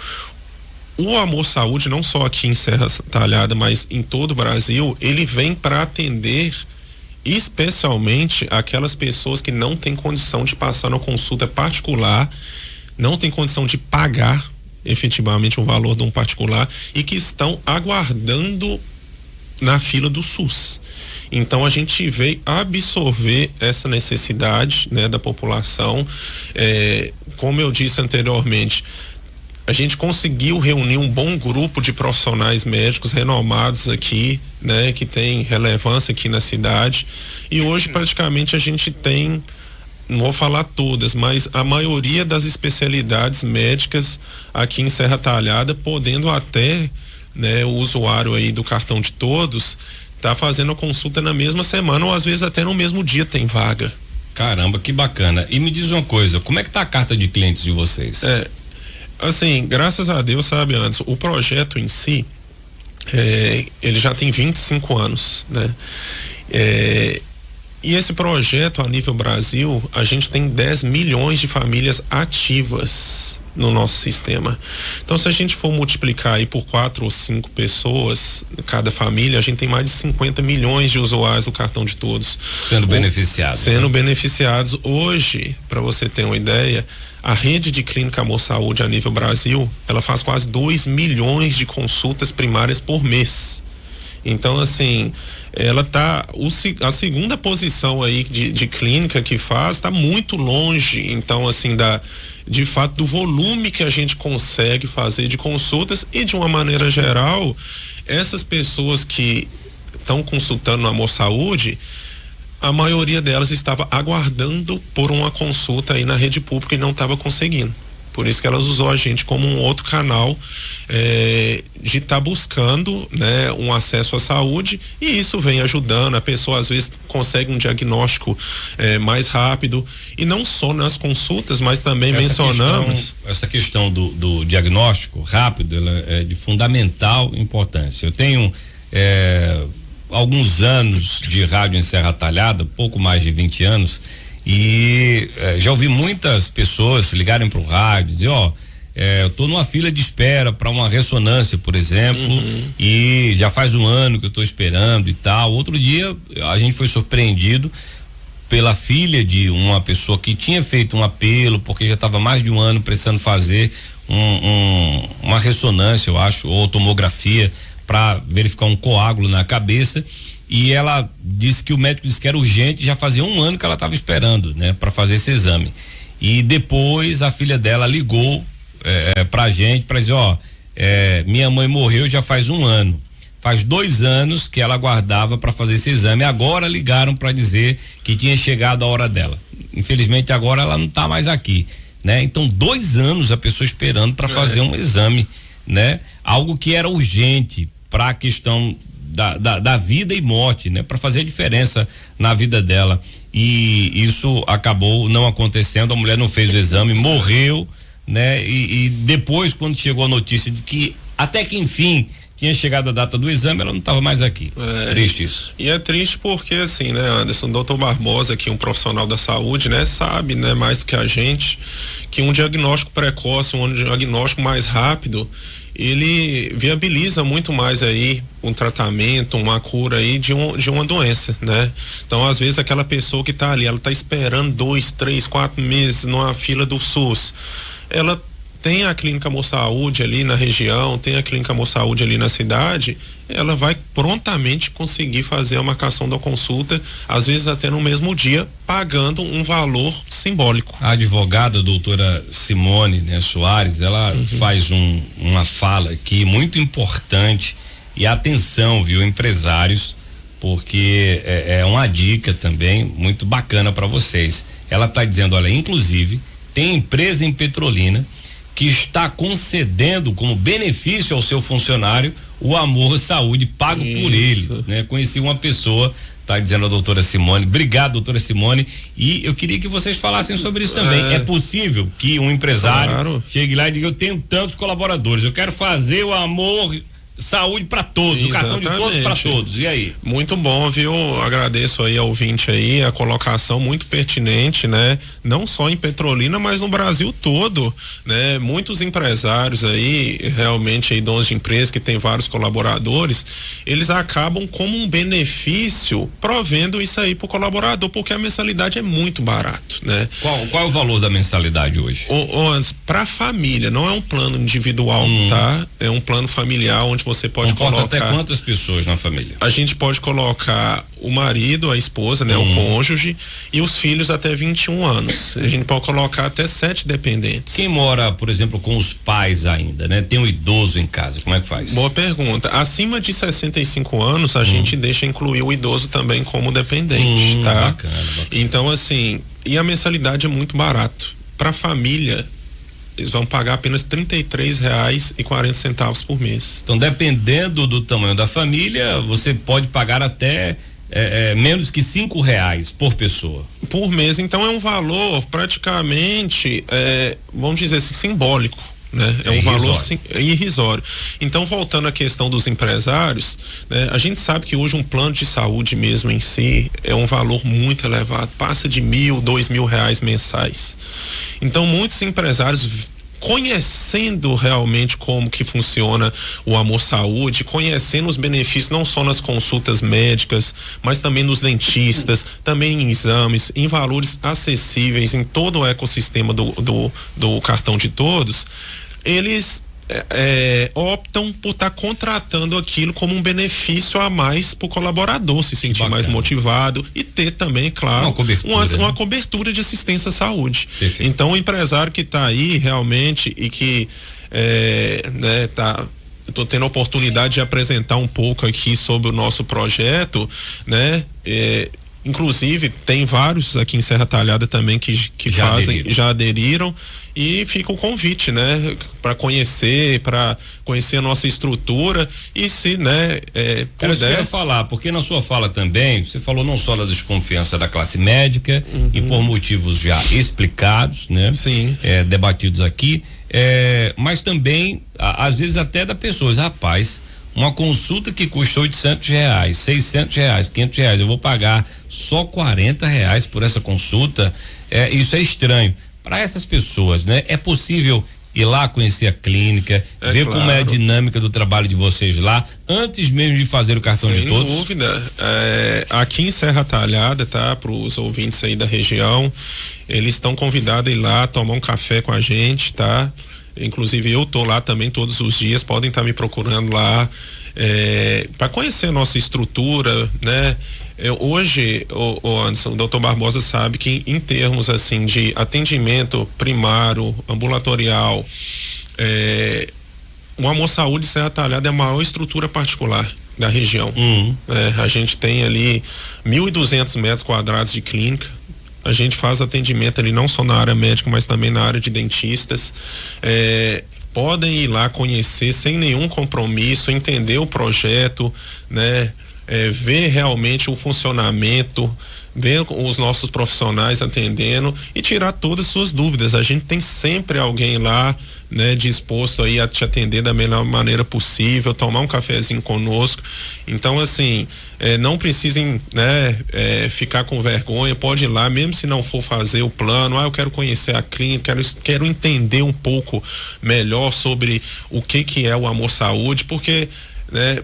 o Amor Saúde, não só aqui em Serra Talhada, mas em todo o Brasil, ele vem para atender especialmente aquelas pessoas que não têm condição de passar na consulta particular, não têm condição de pagar efetivamente o valor de um particular e que estão aguardando na fila do SUS. Então a gente veio absorver essa necessidade, né, da população. Como eu disse anteriormente, a gente conseguiu reunir um bom grupo de profissionais médicos renomados aqui, né, que tem relevância aqui na cidade, e hoje praticamente a gente tem, não vou falar todas, mas a maioria das especialidades médicas aqui em Serra Talhada, podendo até, né, o usuário aí do cartão de todos tá fazendo a consulta na mesma semana ou às vezes até no mesmo dia tem vaga. Caramba, que bacana. E me diz uma coisa, como é que tá a carta de clientes de vocês? Assim, graças a Deus, sabe, antes, o projeto em si, ele já tem 25 anos, né? E esse projeto, a nível Brasil, a gente tem 10 milhões de famílias ativas no nosso sistema. Então, se a gente for multiplicar aí por 4 ou 5 pessoas, cada família, a gente tem mais de 50 milhões de usuários do cartão de todos. Sendo beneficiados. Beneficiados. Hoje, para você ter uma ideia, a rede de clínica Amor Saúde a nível Brasil, ela faz quase 2 milhões de consultas primárias por mês. Então, assim, ela tá, a segunda posição aí de clínica que faz está muito longe, então, assim, de fato, do volume que a gente consegue fazer de consultas. E de uma maneira geral, essas pessoas que estão consultando no Amor Saúde, a maioria delas estava aguardando por uma consulta aí na rede pública e não estava conseguindo. Por isso que elas usou a gente como um outro canal de estar buscando, né, um acesso à saúde, e isso vem ajudando. A pessoa às vezes consegue um diagnóstico mais rápido, e não só nas consultas, mas também essa questão do diagnóstico rápido, ela é de fundamental importância. Eu tenho alguns anos de rádio em Serra Talhada, pouco mais de 20 anos, e já ouvi muitas pessoas ligarem pro rádio, dizer, eu tô numa fila de espera para uma ressonância, por exemplo, e já faz um ano que eu tô esperando e tal. Outro dia a gente foi surpreendido pela filha de uma pessoa que tinha feito um apelo, porque já estava mais de um ano precisando fazer uma ressonância, eu acho, ou tomografia, para verificar um coágulo na cabeça. E ela disse que o médico disse que era urgente, já fazia um ano que ela estava esperando, né, para fazer esse exame. E depois a filha dela ligou pra gente para dizer, minha mãe morreu já faz um ano. Faz 2 anos que ela aguardava para fazer esse exame. Agora ligaram para dizer que tinha chegado a hora dela. Infelizmente agora ela não está mais aqui, né? Então 2 anos a pessoa esperando para fazer um exame, né? Algo que era urgente para a questão da vida e morte, né? Para fazer a diferença na vida dela, e isso acabou não acontecendo. A mulher não fez o exame, morreu, né? E depois, quando chegou a notícia de que até que enfim tinha chegado a data do exame, ela não estava mais aqui. Triste isso. E é triste porque, assim, né, Anderson, o doutor Barbosa, que é um profissional da saúde, né, sabe, né, mais do que a gente, que um diagnóstico precoce, um diagnóstico mais rápido, ele viabiliza muito mais aí um tratamento, uma cura aí de uma doença, né? Então, às vezes, aquela pessoa que está ali, ela está esperando 2, 3, 4 meses numa fila do SUS, ela tem a Clínica Amor Saúde ali na região, tem a Clínica Amor Saúde ali na cidade, ela vai prontamente conseguir fazer a marcação da consulta, às vezes até no mesmo dia, pagando um valor simbólico. A advogada, doutora Simone, né, Soares, ela faz uma fala aqui muito importante, e atenção, viu, empresários, porque é uma dica também muito bacana para vocês. Ela está dizendo, olha, inclusive, tem empresa em Petrolina que está concedendo como benefício ao seu funcionário o Amor Saúde pago por eles, né? Conheci uma pessoa, tá dizendo a doutora Simone. Obrigado, doutora Simone, e eu queria que vocês falassem sobre isso também. É possível que um empresário chegue lá e diga, eu tenho tantos colaboradores, eu quero fazer o Amor Saúde para todos, o cartão de todos para todos, e aí? Muito bom, viu? Agradeço aí ao ouvinte aí, a colocação muito pertinente, né? Não só em Petrolina, mas no Brasil todo, né? Muitos empresários aí, realmente aí donos de empresas que tem vários colaboradores, eles acabam como um benefício provendo isso aí pro colaborador, porque a mensalidade é muito barato, né? Qual é o valor da mensalidade hoje? Para família, não é um plano individual, tá? É um plano familiar onde você pode colocar até quantas pessoas na família? A gente pode colocar o marido, a esposa, né, o cônjuge, e os filhos até 21 anos. A gente pode colocar até 7 dependentes. Quem mora, por exemplo, com os pais ainda, né? Tem um idoso em casa, como é que faz? Boa pergunta. Acima de 65 anos, a gente deixa incluir o idoso também como dependente, tá? Bacana. Então, assim, e a mensalidade é muito barato. Para família, eles vão pagar apenas R$33,40 por mês. Então, dependendo do tamanho da família, você pode pagar até menos que R$5 por pessoa. Por mês. Então, é um valor praticamente, vamos dizer assim, simbólico, né? É um valor irrisório. Então, voltando à questão dos empresários, né? A gente sabe que hoje um plano de saúde mesmo em si é um valor muito elevado, passa de R$1.000, R$2.000 mensais. Então, muitos empresários, conhecendo realmente como que funciona o Amor Saúde, conhecendo os benefícios não só nas consultas médicas, mas também nos dentistas, também em exames, em valores acessíveis em todo o ecossistema do cartão de todos, eles optam por estar contratando aquilo como um benefício a mais para o colaborador se sentir mais motivado e ter também, claro, uma cobertura de assistência à saúde. Perfeito. Então, o empresário que está aí realmente e que estou tendo a oportunidade de apresentar um pouco aqui sobre o nosso projeto, né? Inclusive tem vários aqui em Serra Talhada também que já aderiram, e fica o convite, né, para conhecer a nossa estrutura e se, né, puder. Isso que eu ia falar, porque na sua fala também você falou não só da desconfiança da classe médica e por motivos já explicados, né? Sim. Debatidos aqui, mas também às vezes até da pessoa, rapaz, uma consulta que custa R$800, R$600, R$500, eu vou pagar só R$40 por essa consulta. Isso é estranho para essas pessoas, né? É possível ir lá conhecer a clínica, ver como é a dinâmica do trabalho de vocês lá, antes mesmo de fazer o cartão de todos? Sem dúvida. Aqui em Serra Talhada, tá? Para os ouvintes aí da região, eles estão convidados a ir lá tomar um café com a gente, tá? Inclusive eu tô lá também todos os dias, podem estar me procurando lá para conhecer a nossa estrutura, né? Hoje, o Anderson, o doutor Barbosa sabe que em termos assim de atendimento primário, ambulatorial, o Amor Saúde Serra Talhada é a maior estrutura particular da região. A gente tem ali 1.200 metros quadrados de clínica. A gente faz atendimento ali não só na área médica, mas também na área de dentistas. Podem ir lá conhecer sem nenhum compromisso, entender o projeto, né? ver realmente o funcionamento, ver os nossos profissionais atendendo e tirar todas as suas dúvidas. A gente tem sempre alguém lá, né, disposto aí a te atender da melhor maneira possível, tomar um cafezinho conosco. Então, assim, não precisem, né, ficar com vergonha, pode ir lá, mesmo se não for fazer o plano. Eu quero conhecer a clínica, quero entender um pouco melhor sobre o que é o Amor Saúde, porque, né,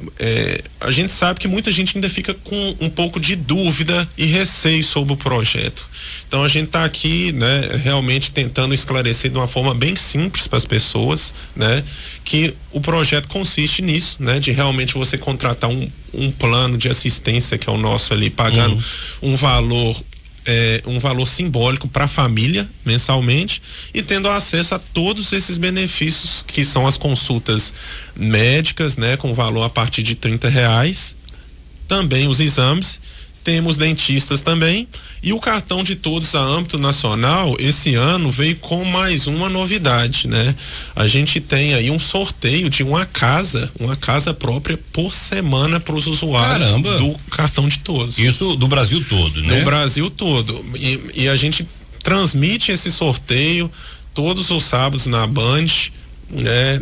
a gente sabe que muita gente ainda fica com um pouco de dúvida e receio sobre o projeto. Então a gente está aqui, né, realmente tentando esclarecer de uma forma bem simples para as pessoas, né, que o projeto consiste nisso, né, de realmente você contratar um plano de assistência, que é o nosso ali, pagando um valor simbólico para a família mensalmente e tendo acesso a todos esses benefícios, que são as consultas médicas, né, com valor a partir de R$30, também os exames, temos dentistas também, e o cartão de todos a âmbito nacional esse ano veio com mais uma novidade, né? A gente tem aí um sorteio de uma casa própria por semana para os usuários. Caramba. Do cartão de todos. Isso do Brasil todo, né? Do Brasil todo. E a gente transmite esse sorteio todos os sábados na Band, né?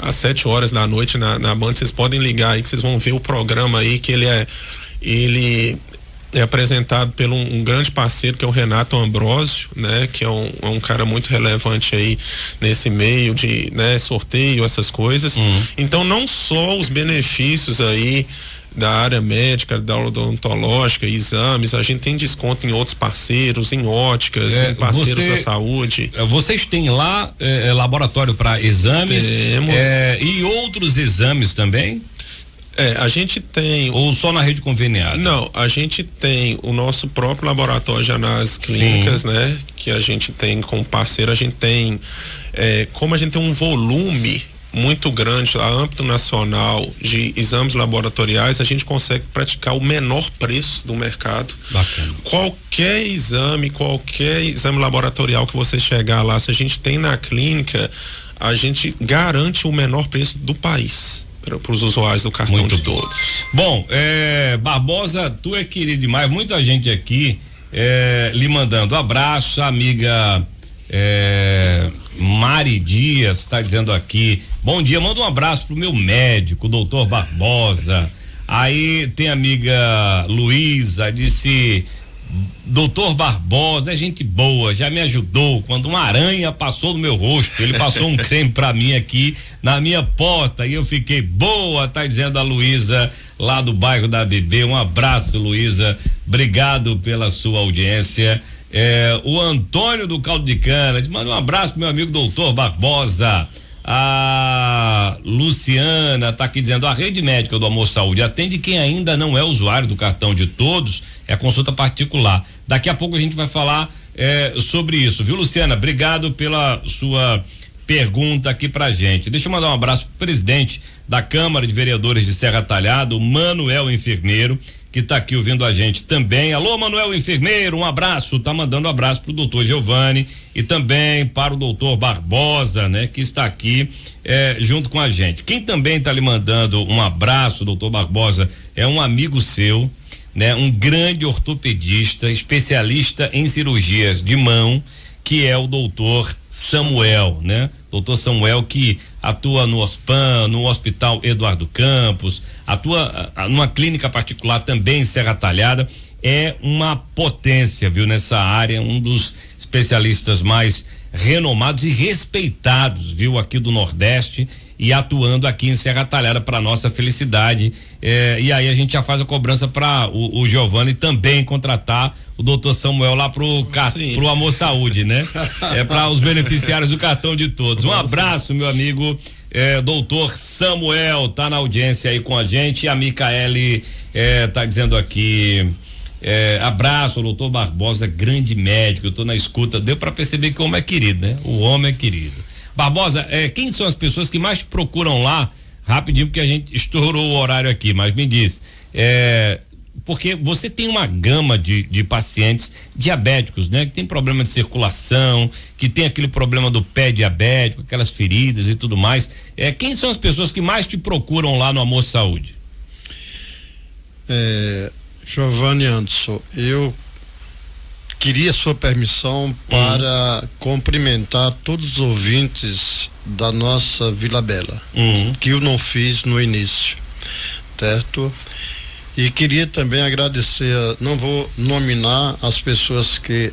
Às 7h da noite na Band. Vocês podem ligar aí que vocês vão ver o programa aí, que ele é apresentado por um grande parceiro, que é o Renato Ambrosio, né, que é um cara muito relevante aí nesse meio de, né, sorteio, essas coisas. Então, não só os benefícios aí da área médica, da odontológica, exames, a gente tem desconto em outros parceiros, em óticas, em parceiros da saúde. Vocês têm lá laboratório para exames? Temos. E outros exames também? A gente tem. Ou só na rede conveniada? Não, a gente tem o nosso próprio laboratório de análises clínicas, né? Que a gente tem como parceiro, a gente tem, como a gente tem um volume muito grande a âmbito nacional de exames laboratoriais, a gente consegue praticar o menor preço do mercado. Bacana. Qualquer exame laboratorial que você chegar lá, se a gente tem na clínica, a gente garante o menor preço do país para os usuários do cartão muito de todos. Bom, Barbosa, tu é querido demais, muita gente aqui lhe mandando abraço, a amiga Mari Dias está dizendo aqui, bom dia, manda um abraço pro meu médico, doutor Barbosa. Aí tem a amiga Luísa, disse, doutor Barbosa é gente boa, já me ajudou quando uma aranha passou no meu rosto, ele passou um creme pra mim aqui na minha porta e eu fiquei boa, tá dizendo a Luísa lá do bairro da Bebê. Um abraço, Luísa, obrigado pela sua audiência. O Antônio do Caldo de Cana diz, manda um abraço pro meu amigo doutor Barbosa. A Luciana tá aqui dizendo, a rede médica do Amor Saúde atende quem ainda não é usuário do cartão de todos, é consulta particular. Daqui a pouco a gente vai falar sobre isso, viu, Luciana? Obrigado pela sua pergunta aqui pra gente. Deixa eu mandar um abraço pro presidente da Câmara de Vereadores de Serra Talhada, o Manuel Enfermeiro, que tá aqui ouvindo a gente também. Alô, Manuel Enfermeiro, um abraço, tá mandando um abraço pro doutor Giovanni e também para o doutor Barbosa, né, que está aqui junto com a gente. Quem também tá lhe mandando um abraço, doutor Barbosa, é um amigo seu, né, um grande ortopedista, especialista em cirurgias de mão, que é o doutor Samuel, né? Doutor Samuel, que atua no OSPAN, no Hospital Eduardo Campos, atua numa clínica particular também em Serra Talhada, é uma potência, viu, nessa área, um dos especialistas mais renomados e respeitados, viu, aqui do Nordeste, e atuando aqui em Serra Talhada para nossa felicidade. E aí a gente já faz a cobrança para o Giovanni também contratar o doutor Samuel lá pro Amor Saúde, né? Para os beneficiários do cartão de todos. Um abraço, meu amigo doutor Samuel, tá na audiência aí com a gente. E a Micaele tá dizendo aqui, abraço, doutor Barbosa, grande médico, eu tô na escuta. Deu para perceber que o homem é querido, né? O homem é querido. Barbosa, quem são as pessoas que mais te procuram lá? Rapidinho, porque a gente estourou o horário aqui, mas me diz, porque você tem uma gama de pacientes diabéticos, né? Que tem problema de circulação, que tem aquele problema do pé diabético, aquelas feridas e tudo mais. Quem são as pessoas que mais te procuram lá no Amor Saúde? Giovanni Anderson, eu queria sua permissão para cumprimentar todos os ouvintes da nossa Vila Bela, que eu não fiz no início, certo? E queria também agradecer, não vou nominar as pessoas que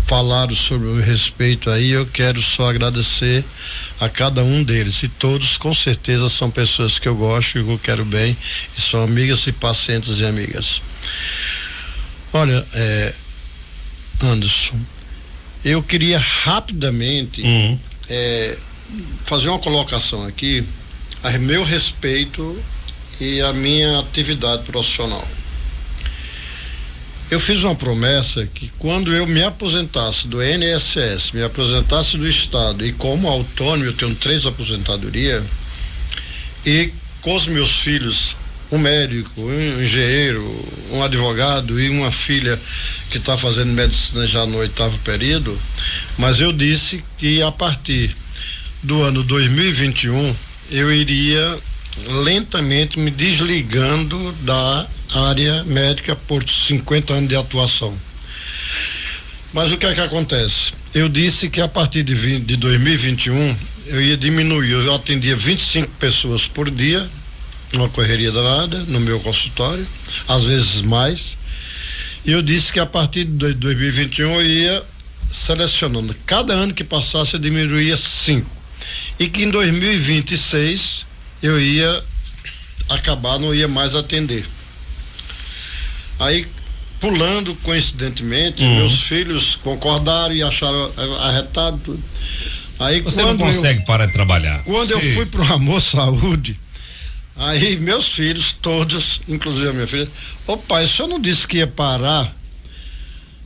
falaram sobre o meu respeito aí, eu quero só agradecer a cada um deles, e todos com certeza são pessoas que eu gosto, que eu quero bem, e são amigas e pacientes e amigas. Olha, Anderson, eu queria rapidamente fazer uma colocação aqui a meu respeito e a minha atividade profissional. Eu fiz uma promessa que quando eu me aposentasse do INSS, me aposentasse do Estado, e como autônomo eu tenho 3 aposentadorias, e com os meus filhos, um médico, um engenheiro, um advogado e uma filha que está fazendo medicina já no 8º período, mas eu disse que a partir do ano 2021 eu iria lentamente me desligando da área médica por 50 anos de atuação. Mas o que é que acontece? Eu disse que a partir de 2021 eu ia diminuir, eu atendia 25 pessoas por dia, uma correria danada no meu consultório, às vezes mais, e eu disse que a partir de 2021 eu ia selecionando, cada ano que passasse eu diminuía 5, e que em 2026 eu ia acabar, não ia mais atender. Aí, pulando, coincidentemente, meus filhos concordaram e acharam arretado tudo. Aí, você não consegue parar de trabalhar. Quando eu fui pro Amor Saúde, aí meus filhos, todos, inclusive a minha filha, ô pai, o senhor não disse que ia parar?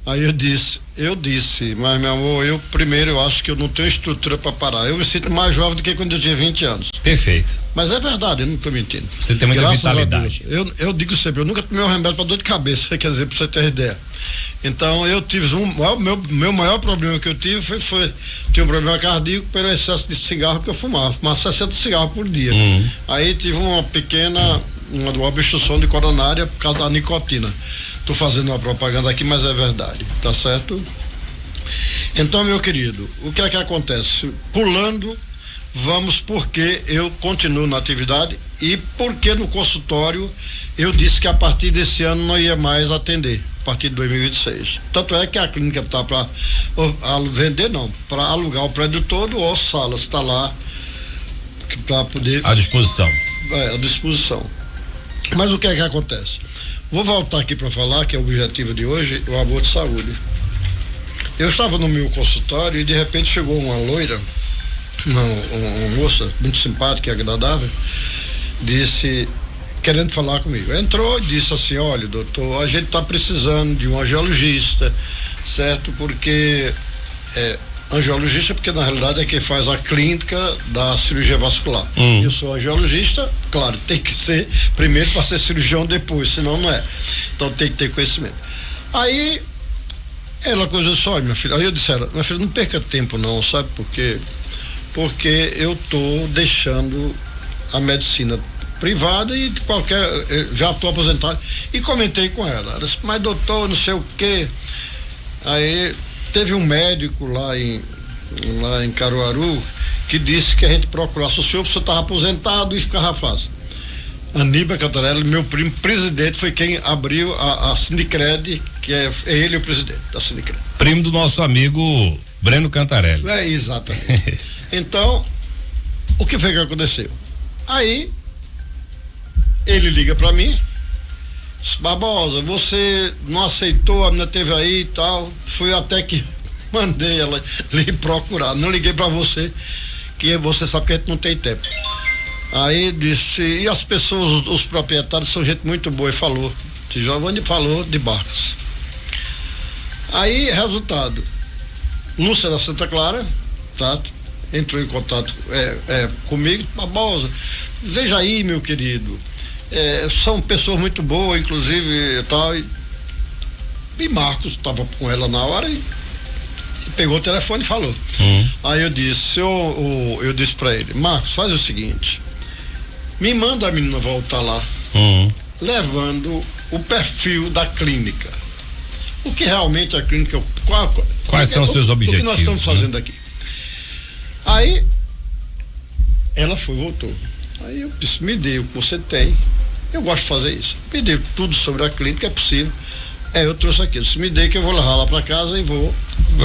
Aí eu disse, mas meu amor, eu primeiro eu acho que eu não tenho estrutura para parar. Eu me sinto mais jovem do que quando eu tinha 20 anos. Perfeito. Mas é verdade, eu não estou mentindo. Você tem muita vitalidade. Eu digo sempre, eu nunca tomei um remédio para dor de cabeça, quer dizer, para você ter ideia. Então eu tive meu maior problema que eu tive foi ter um problema cardíaco pelo excesso de cigarro que eu fumava 60 cigarros por dia. Aí tive uma pequena uma obstrução de coronária por causa da nicotina. Estou fazendo uma propaganda aqui, mas é verdade, tá certo? Então, meu querido, o que é que acontece? Pulando, vamos porque eu continuo na atividade e porque no consultório eu disse que a partir desse ano não ia mais atender, a partir de 2026. Tanto é que a clínica está para vender, não, para alugar o prédio todo, ou salas, está lá para poder... À disposição. À disposição. Mas o que é que acontece? Vou voltar aqui para falar que é o objetivo de hoje, o amor de saúde. Eu estava no meu consultório e de repente chegou uma loira, uma moça muito simpática e agradável, disse, querendo falar comigo. Entrou e disse assim, olha, doutor, a gente está precisando de um angiologista, certo? Porque angiologista, porque na realidade é quem faz a clínica da cirurgia vascular. Eu sou angiologista, claro, tem que ser primeiro para ser cirurgião depois, senão não é. Então tem que ter conhecimento. Aí ela coisa só, minha filha. Aí eu disse, minha filha, não perca tempo não, sabe por quê? Porque eu tô deixando a medicina privada e já estou aposentado. E comentei com ela. Ela disse, mas doutor, não sei o quê. Aí teve um médico lá em Caruaru que disse que a gente procurasse o senhor, porque o senhor estava aposentado e ficava fácil. Aníbal Cantarelli, meu primo presidente, foi quem abriu a Sindicred, que é ele o presidente da Sindicred. Primo do nosso amigo Breno Cantarelli. Exatamente. Então, o que foi que aconteceu? Aí, ele liga para mim, Barbosa, você não aceitou, a menina teve aí e tal, fui até que mandei ela lhe procurar, não liguei para você, que você sabe que a gente não tem tempo. Aí disse, e as pessoas, os proprietários são gente muito boa, e falou, Giovanni falou de Barcos. Aí, resultado, Lúcia da Santa Clara, tá? Entrou em contato comigo, Barbosa, veja aí, meu querido, são pessoas muito boas, inclusive tal, e Marcos estava com ela na hora e pegou o telefone e falou. Aí eu disse, eu disse para ele, Marcos, faz o seguinte, me manda a menina voltar lá levando o perfil da clínica. O que realmente a clínica... Quais são os seus objetivos? O que nós estamos fazendo aqui? Aí, ela voltou. Aí eu disse, me dê o que você tem. Eu gosto de fazer isso. Me dê tudo sobre a clínica, é possível. Eu trouxe aqui. Eu disse, me dê que eu vou levar lá para casa e vou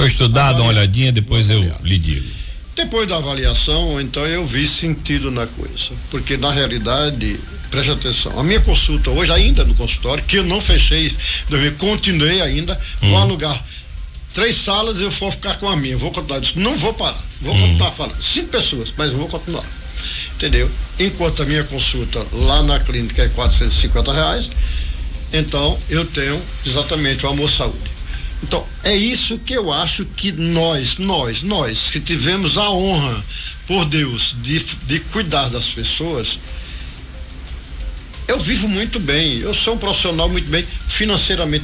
estudar, dar uma olhadinha, depois eu lhe digo. Depois da avaliação, então eu vi sentido na coisa. Porque na realidade, preste atenção, a minha consulta hoje ainda no consultório, que eu não fechei, eu continuei ainda, vou alugar 3 salas e eu vou ficar com a minha, vou continuar, não vou parar, vou continuar falando, 5 pessoas, mas vou continuar, entendeu? Enquanto a minha consulta lá na clínica é R$450, então eu tenho exatamente o Amor Saúde. Então, é isso que eu acho que nós que tivemos a honra, por Deus, de cuidar das pessoas, eu vivo muito bem, eu sou um profissional muito bem,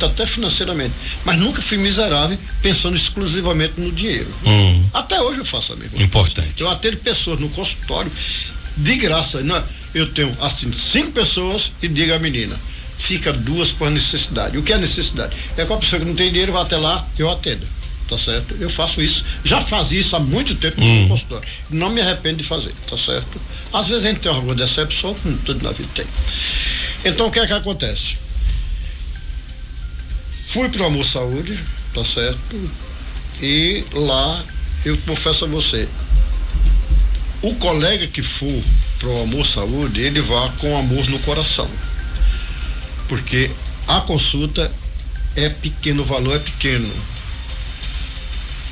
até financeiramente, mas nunca fui miserável pensando exclusivamente no dinheiro. Até hoje eu faço a mesma coisa. Importante. Eu atendo pessoas no consultório, de graça, não, eu tenho assim 5 pessoas e digo à menina, fica 2 por necessidade. O que é necessidade? É que a pessoa que não tem dinheiro vai até lá, eu atendo. Tá certo? Eu faço isso. Já fazia isso há muito tempo no consultório. Não me arrependo de fazer, tá certo? Às vezes a gente tem alguma decepção, como tudo na vida tem. Então o que é que acontece? Fui pro Amor Saúde, tá certo? E lá, eu confesso a você, o colega que for pro Amor Saúde, ele vá com amor no coração. Porque a consulta é pequeno, o valor é pequeno.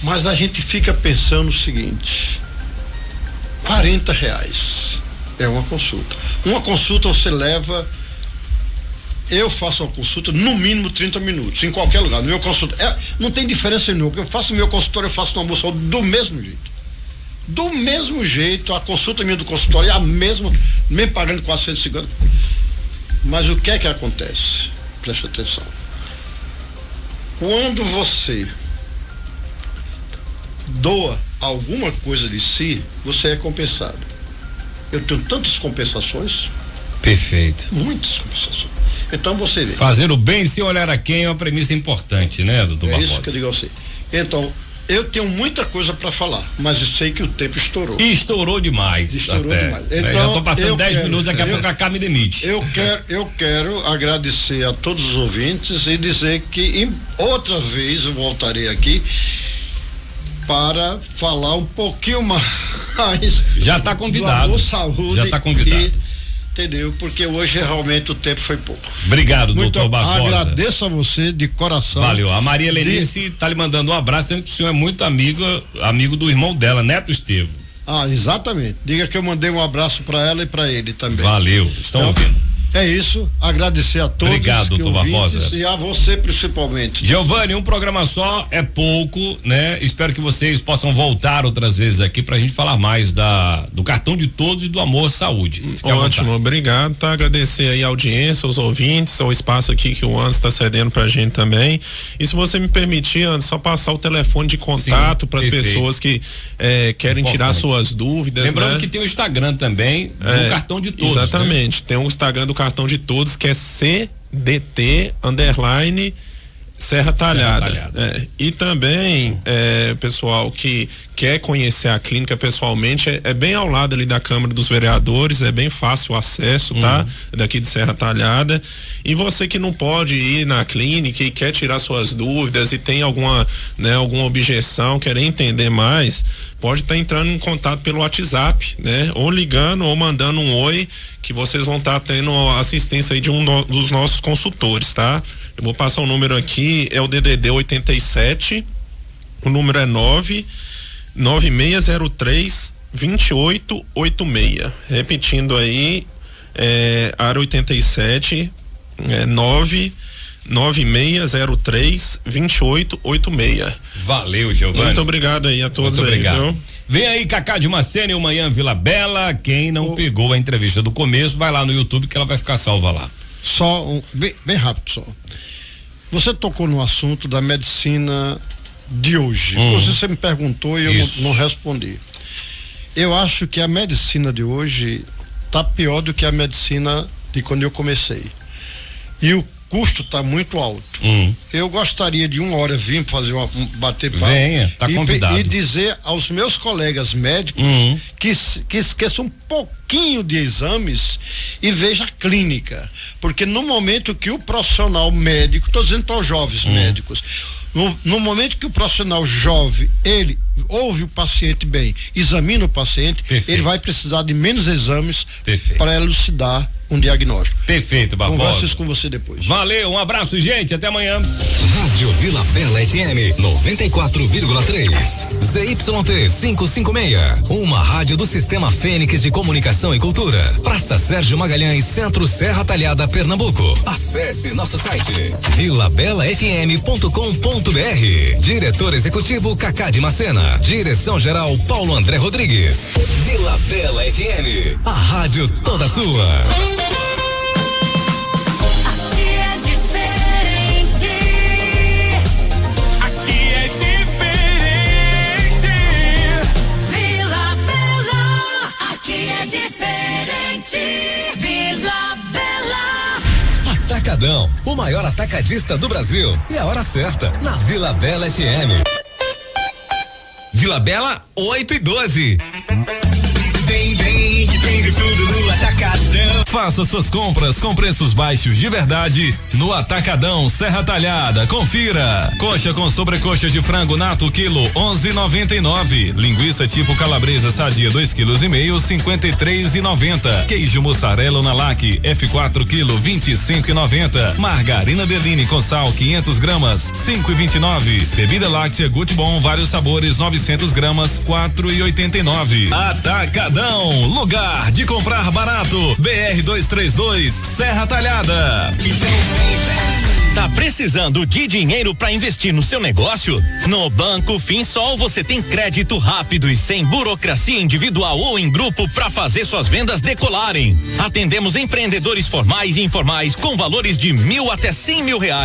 Mas a gente fica pensando o seguinte, R$40 é uma consulta. Uma consulta você leva, eu faço uma consulta no mínimo 30 minutos, em qualquer lugar. No meu consultório, não tem diferença nenhuma. Eu faço o meu consultório, eu faço no Amor Saúde do mesmo jeito. Do mesmo jeito, a consulta minha do consultório é a mesma, mesmo pagando 450. Mas o que é que acontece? Preste atenção. Quando você doa alguma coisa de si, você é compensado. Eu tenho tantas compensações. Perfeito. Muitas compensações. Então você vê. Fazer o bem sem olhar a quem é uma premissa importante, né, doutor Barbosa? É isso que eu digo a você. Então, eu tenho muita coisa para falar, mas eu sei que o tempo estourou. Estourou demais. Estourou até. demais. Então, eu tô passando 10 minutos, daqui a pouco a Cá me demite. Eu quero agradecer a todos os ouvintes e dizer que outra vez eu voltarei aqui para falar um pouquinho mais. Já está convidado. Do Amor Saúde. Já está convidado. Entendeu? Porque hoje realmente o tempo foi pouco. Obrigado, doutor Barbosa. Agradeço a você de coração. Valeu. A Maria Lenice tá lhe mandando um abraço, dizendo que o senhor é muito amigo do irmão dela, Neto Estevo. Exatamente. Diga que eu mandei um abraço para ela e para ele também. Valeu. Estão ouvindo. É isso, agradecer a todos. Obrigado, doutor Barbosa. E a você principalmente. Giovanni, um programa só é pouco, né? Espero que vocês possam voltar outras vezes aqui pra gente falar mais do cartão de todos e do Amor Saúde. Ótimo, obrigado, tá? Agradecer aí a audiência, os ouvintes, o espaço aqui que o Anderson tá cedendo pra gente também. E se você me permitir, Anderson, só passar o telefone de contato para as pessoas que querem tirar suas dúvidas. Lembrando, né, que tem o Instagram também do cartão de todos. Exatamente, né? Tem o Instagram do cartão de todos, que é CDT _ Serra Talhada. E também, pessoal que quer conhecer a clínica pessoalmente, é bem ao lado ali da Câmara dos Vereadores, é bem fácil o acesso, tá? Daqui de Serra Talhada. E você que não pode ir na clínica e quer tirar suas dúvidas e tem alguma objeção, quer entender mais, pode estar entrando em contato pelo WhatsApp, né? Ou ligando ou mandando um oi, que vocês vão estar tendo assistência aí de dos nossos consultores, tá? Eu vou passar o número aqui, é o DDD 87, o número é 9603 2886. Repetindo aí, área 87, 9603 2886. Valeu, Giovanni. Muito obrigado aí a todos. Muito obrigado. Viu? Vem aí Cacá de Macena e o Manhã Vila Bela. Quem não pegou a entrevista do começo, vai lá no YouTube que ela vai ficar salva lá. Só bem rápido só. Você tocou no assunto da medicina de hoje. Você me perguntou e eu não respondi. Eu acho que a medicina de hoje tá pior do que a medicina de quando eu comecei. e o custo está muito alto. Eu gostaria de 1 hora vir fazer bater papo. Venha, tá convidado. E dizer aos meus colegas médicos que esqueçam um pouquinho de exames e veja a clínica, porque no momento que o profissional médico, estou dizendo para os jovens médicos, no momento que o profissional jovem, ele ouve o paciente bem, examina o paciente, ele vai precisar de menos exames para elucidar um diagnóstico. Perfeito, Barbosa. Converso isso com você depois. Valeu, um abraço, gente, até amanhã. Rádio Vila Bela FM 94,3. ZYT 556. Uma rádio do Sistema Fênix de Comunicação e Cultura. Praça Sérgio Magalhães, Centro Serra Talhada, Pernambuco. Acesse nosso site vilabelafm.com.br. Diretor Executivo Cacá de Macena. Direção Geral Paulo André Rodrigues. Vila Bela FM. A rádio toda sua. Atacadão, o maior atacadista do Brasil. E a hora certa, na Vila Bela FM. Vila Bela 8:12. Vem, que tem de tudo no Atacadão. Faça suas compras com preços baixos de verdade no Atacadão Serra Talhada. Confira. Coxa com sobrecoxa de frango nato quilo 11,99. Linguiça tipo calabresa sadia 2,5 kg 53,90. Queijo mussarela Unalac F4 quilo 25,90. Margarina Deline com sal 500 gramas 5,29. Bebida láctea Gut Bom vários sabores 900 gramas 4,89. Atacadão, lugar de comprar barato. BR 232 Serra Talhada. Tá precisando de dinheiro para investir no seu negócio? No Banco Finsol você tem crédito rápido e sem burocracia individual ou em grupo para fazer suas vendas decolarem. Atendemos empreendedores formais e informais com valores de 1.000 até 100 mil reais.